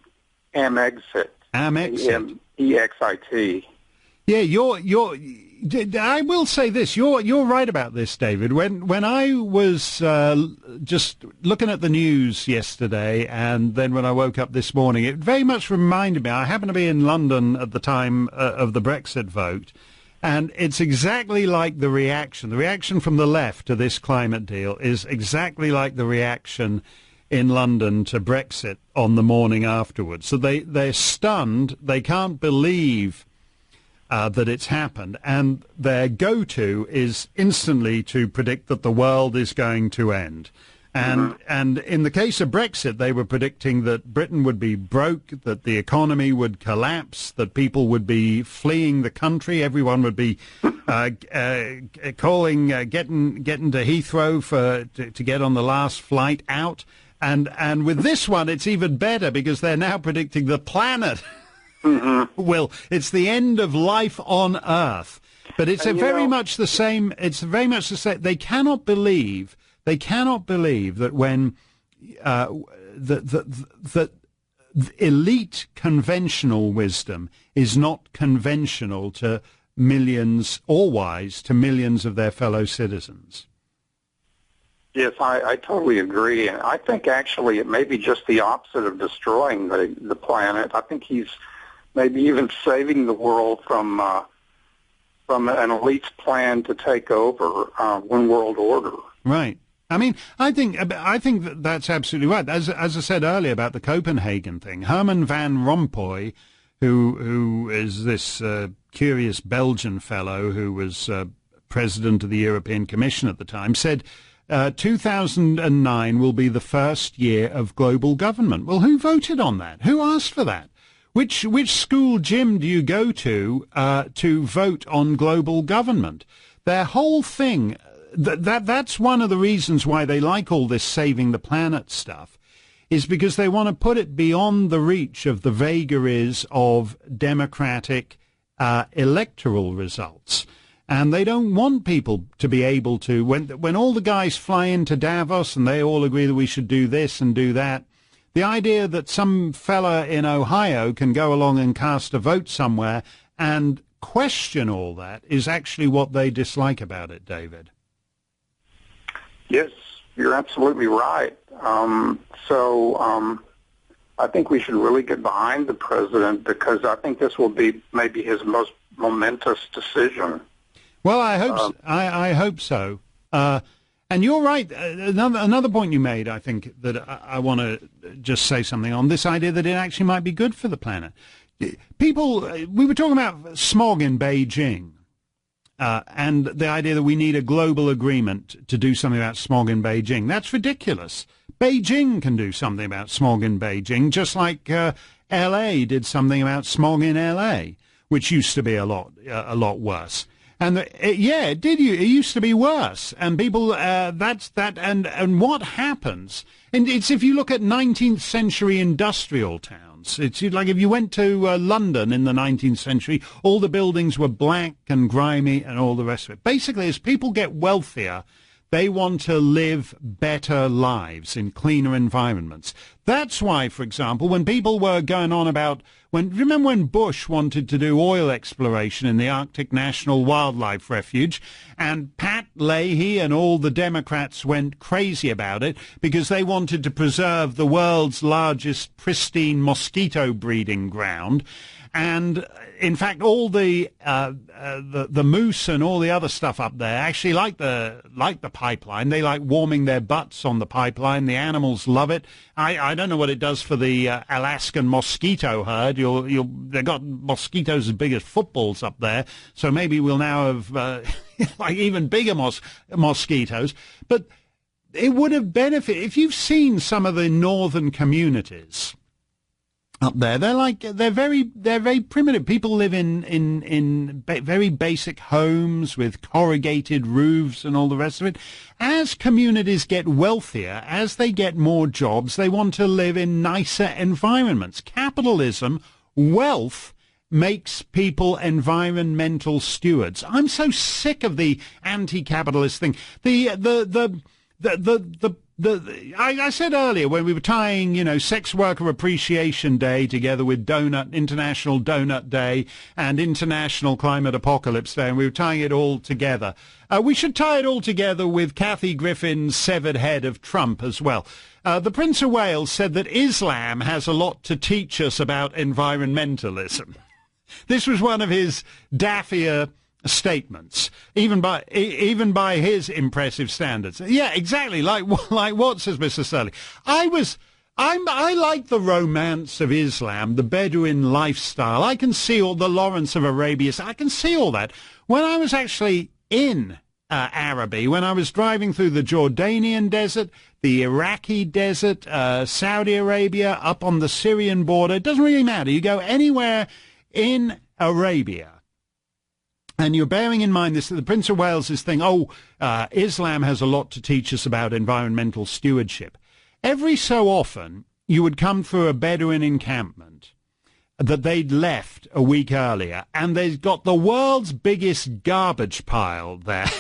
Amexit. Amexit. EXIT. Yeah, I will say this. You're right about this, David. When I was just looking at the news yesterday, and then when I woke up this morning, it very much reminded me. I happened to be in London at the time of the Brexit vote, and it's exactly like the reaction. The reaction from the left to this climate deal is exactly like the reaction in London to Brexit on the morning afterwards. So they're stunned. They can't believe that it's happened, and their go-to is instantly to predict that the world is going to end. And in the case of Brexit, they were predicting that Britain would be broke, that the economy would collapse, that people would be fleeing the country, everyone would be getting to Heathrow to get on the last flight out. And with this one, it's even better because they're now predicting the planet. Well, it's the end of life on Earth, but it's very much the same. It's very much the same. They cannot believe that when that elite conventional wisdom is not conventional to millions, or wise to millions of their fellow citizens. Yes, I totally agree. And I think actually it may be just the opposite of destroying the planet. I think he's maybe even saving the world from an elite's plan to take over one world order. Right. I mean, I think that's absolutely right. As I said earlier about the Copenhagen thing, Herman Van Rompuy, who is this curious Belgian fellow who was president of the European Commission at the time, said 2009 will be the first year of global government. Well, who voted on that? Who asked for that? Which school gym do you go to vote on global government? Their whole thing, that's one of the reasons why they like all this saving the planet stuff, is because they want to put it beyond the reach of the vagaries of democratic electoral results. And they don't want people to be able to, when all the guys fly into Davos and they all agree that we should do this and do that, the idea that some fella in Ohio can go along and cast a vote somewhere and question all that is actually what they dislike about it, David. Yes, you're absolutely right. I think we should really get behind the president because I think this will be maybe his most momentous decision. Well, I hope so. And you're right. Another point you made, I think, that I want to just say something on, this idea that it actually might be good for the planet. People, we were talking about smog in Beijing, and the idea that we need a global agreement to do something about smog in Beijing. That's ridiculous. Beijing can do something about smog in Beijing, just like L.A. did something about smog in L.A., which used to be a lot worse. And it did. It used to be worse, and people. And what happens? And it's if you look at 19th century industrial towns. It's like if you went to London in the 19th century, all the buildings were black and grimy, and all the rest of it. Basically, as people get wealthier, they want to live better lives in cleaner environments. That's why, for example, when people were going on about remember when Bush wanted to do oil exploration in the Arctic National Wildlife Refuge, and Pat Leahy and all the Democrats went crazy about it because they wanted to preserve the world's largest pristine mosquito breeding ground. And in fact, all the moose and all the other stuff up there actually like the pipeline. They like warming their butts on the pipeline. The animals love it. I don't know what it does for the Alaskan mosquito herd. They've got mosquitoes as big as footballs up there. So maybe we'll now have like even bigger mosquitoes. But it would have benefited if you've seen some of the northern communities up there. They're very primitive. People live in very basic homes with corrugated roofs and all the rest of it. As communities get wealthier, as they get more jobs, they want to live in nicer environments. Capitalism, wealth, makes people environmental stewards. I'm so sick of the anti-capitalist thing. The I said earlier when we were tying, Sex Worker Appreciation Day together with International Donut Day and International Climate Apocalypse Day, and we were tying it all together. We should tie it all together with Kathy Griffin's severed head of Trump as well. The Prince of Wales said that Islam has a lot to teach us about environmentalism. This was one of his daffier statements, even by his impressive standards. Yeah, exactly. Like what, says Mr. Sterling. I like the romance of Islam, the Bedouin lifestyle. I can see all the Lawrence of Arabia. I can see all that. When I was actually in Araby, when I was driving through the Jordanian desert, the Iraqi desert, Saudi Arabia, up on the Syrian border, it doesn't really matter. You go anywhere in Arabia, and you're bearing in mind this, the Prince of Wales's thing, Islam has a lot to teach us about environmental stewardship. Every so often, you would come through a Bedouin encampment that they'd left a week earlier, and they've got the world's biggest garbage pile there.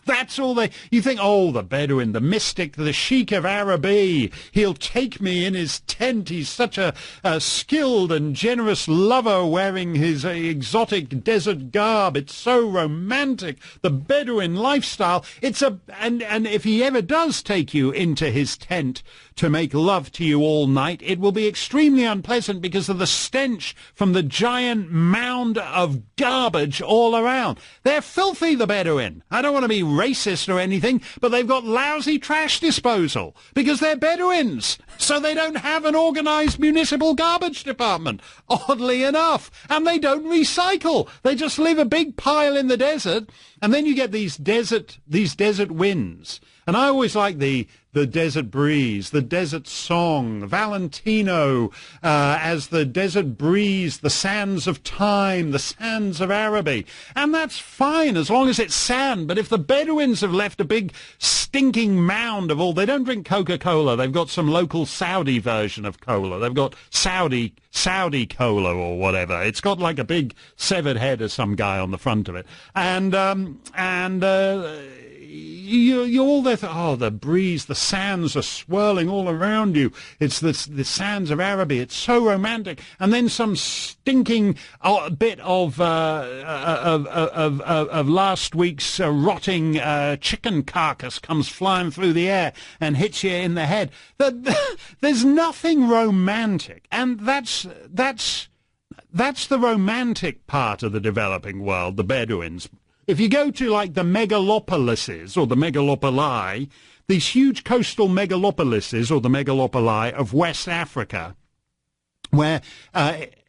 That's all you think, the Bedouin, the mystic, the Sheikh of Araby, he'll take me in his tent. He's such a skilled and generous lover wearing his exotic desert garb. It's so romantic. The Bedouin lifestyle. And if he ever does take you into his tent to make love to you all night, it will be extremely unpleasant because of the stench from the giant mound of garbage all around. They're filthy, the Bedouin. I don't want to be racist or anything, but they've got lousy trash disposal because they're Bedouins, so they don't have an organized municipal garbage department, oddly enough, and they don't recycle. They just leave a big pile in the desert, and then you get these desert winds. And I always like the desert breeze, the desert song, Valentino as the desert breeze, the sands of time, the sands of Araby. And that's fine as long as it's sand. But if the Bedouins have left a big stinking mound of they don't drink Coca-Cola. They've got some local Saudi version of cola. They've got Saudi cola or whatever. It's got like a big severed head of some guy on the front of it. You're all there, the breeze, the sands are swirling all around you. It's the sands of Araby. It's so romantic. And then some stinking bit of last week's rotting chicken carcass comes flying through the air and hits you in the head. There's nothing romantic, and that's the romantic part of the developing world, the Bedouins. If you go to like the megalopolises or the megalopoli, these huge coastal megalopolises or the megalopoli of West Africa, where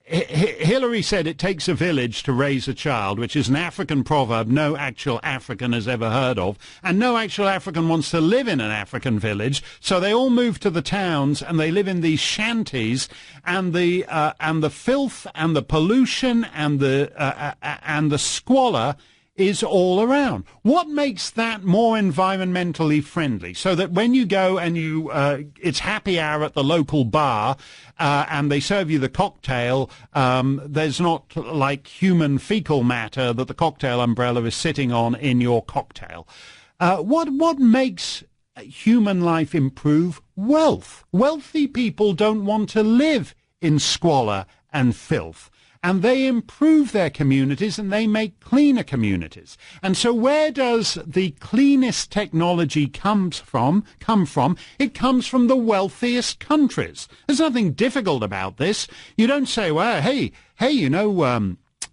Hillary said it takes a village to raise a child, which is an African proverb no actual African has ever heard of, and no actual African wants to live in an African village, so they all move to the towns and they live in these shanties, and the filth and the pollution and the squalor is all around. What makes that more environmentally friendly? So that when you go and it's happy hour at the local bar, and they serve you the cocktail, there's not like human fecal matter that the cocktail umbrella is sitting on in your cocktail. What makes human life improve? Wealth. Wealthy people don't want to live in squalor and filth. And they improve their communities and they make cleaner communities. And so where does the cleanest technology come from? It comes from the wealthiest countries. There's nothing difficult about this. You don't say, well, hey,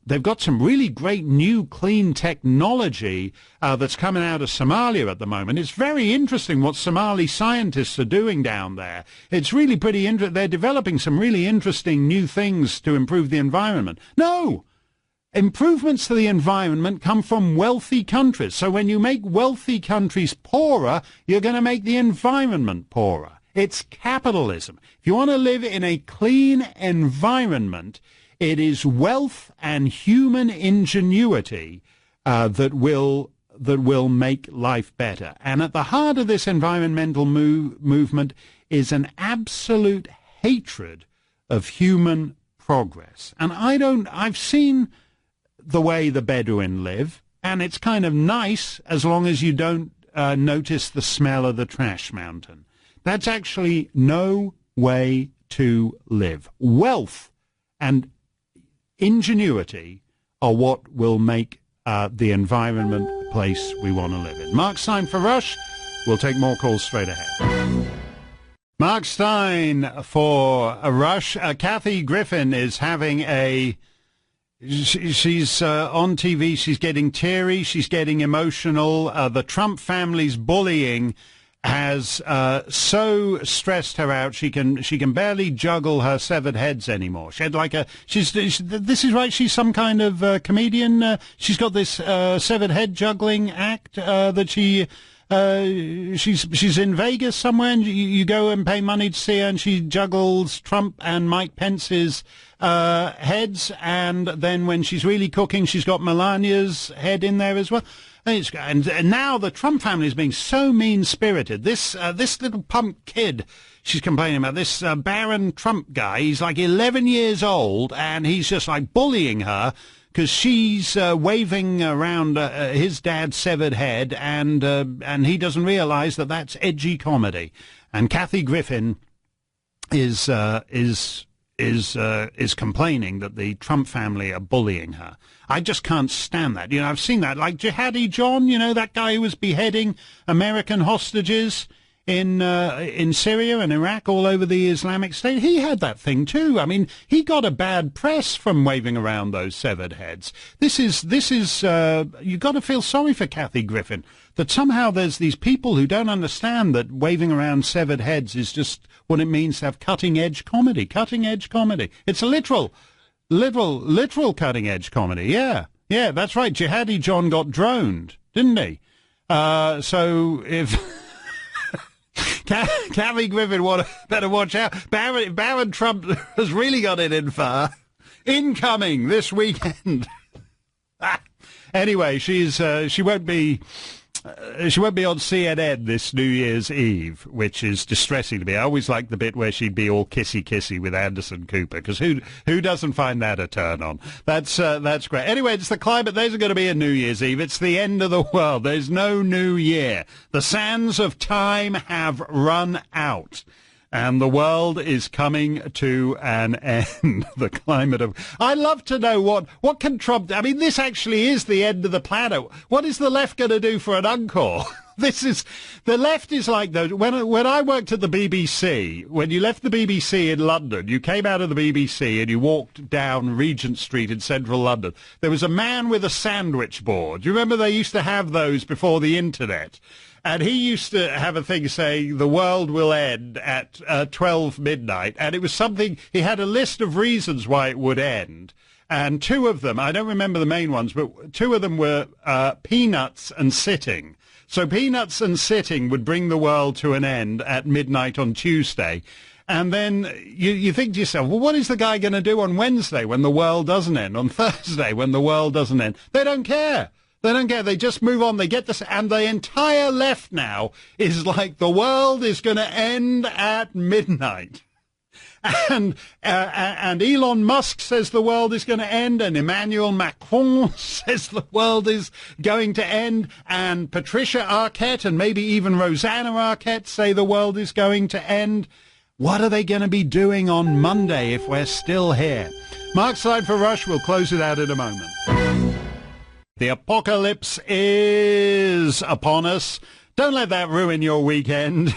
they've got some really great new clean technology that's coming out of Somalia at the moment. It's very interesting what Somali scientists are doing down there. It's really pretty interesting. They're developing some really interesting new things to improve the environment. No! Improvements to the environment come from wealthy countries. So when you make wealthy countries poorer, you're going to make the environment poorer. It's capitalism. If you want to live in a clean environment, it is wealth and human ingenuity that will make life better. And at the heart of this environmental movement is an absolute hatred of human progress. And I've seen the way the Bedouin live, and it's kind of nice as long as you don't notice the smell of the trash mountain. That's actually no way to live. Wealth and ingenuity are what will make the environment a place we want to live in. Mark Stein for Rush. We'll take more calls straight ahead. Mark Stein for Rush. Kathy Griffin is having she's on TV. She's getting teary. She's getting emotional. The Trump family's bullying has so stressed her out. She can barely juggle her severed heads anymore. She had this is right. She's some kind of comedian. She's got this severed head juggling act that she's in Vegas somewhere, and you go and pay money to see her, and she juggles Trump and Mike Pence's heads, and then when she's really cooking, she's got Melania's head in there as well. And now the Trump family is being so mean-spirited. This little pump kid she's complaining about, this Barron Trump guy, he's like 11 years old, and he's just like bullying her because she's waving around his dad's severed head, and he doesn't realize that that's edgy comedy. And Kathy Griffin is complaining that the Trump family are bullying her. I just can't stand that. I've seen that, like Jihadi John, that guy who was beheading American hostages in Syria and Iraq, all over the Islamic State. He had that thing too. I mean, he got a bad press from waving around those severed heads. This is you've got to feel sorry for Kathy Griffin, that somehow there's these people who don't understand that waving around severed heads is just what it means to have cutting-edge comedy. Cutting-edge comedy. It's a literal cutting-edge comedy. Yeah, that's right. Jihadi John got droned, didn't he? So if Kathy Griffin better watch out. Barron Trump has really got it in far. Incoming this weekend. Anyway, she won't be on CNN this New Year's Eve, which is distressing to me. I always liked the bit where she'd be all kissy with Anderson Cooper, because who doesn't find that a turn on? That's great. Anyway, it's the climate. There's going to be a New Year's Eve. It's the end of the world. There's no new year. The sands of time have run out, and the world is coming to an end. The climate of... I'd love to know what can Trump... I mean, this actually is the end of the planet. What is the left going to do for an encore? The left is like those... When I worked at the BBC, when you left the BBC in London, you came out of the BBC and you walked down Regent Street in central London. There was a man with a sandwich board. Do you remember they used to have those before the internet? And he used to have a thing saying the world will end at 12 midnight. And it was something, he had a list of reasons why it would end. And two of them, I don't remember the main ones, but two of them were peanuts and sitting. So peanuts and sitting would bring the world to an end at midnight on Tuesday. And then you think to yourself, well, what is the guy going to do on Wednesday when the world doesn't end? On Thursday when the world doesn't end? They don't care. They don't care. They just move on. They get this, and the entire left now is like the world is going to end at midnight. And Elon Musk says the world is going to end, and Emmanuel Macron says the world is going to end, and Patricia Arquette and maybe even Rosanna Arquette say the world is going to end. What are they going to be doing on Monday if we're still here? Mark Slide for Rush. We'll close it out in a moment. The apocalypse is upon us. Don't let that ruin your weekend.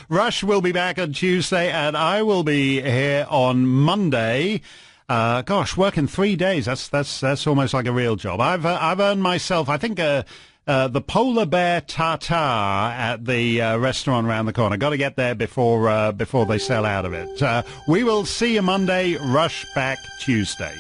Rush will be back on Tuesday, and I will be here on Monday. Working 3 days. That's almost like a real job. I've earned myself, I think, the polar bear tartare at the restaurant around the corner. Got to get there before they sell out of it. We will see you Monday. Rush back Tuesday.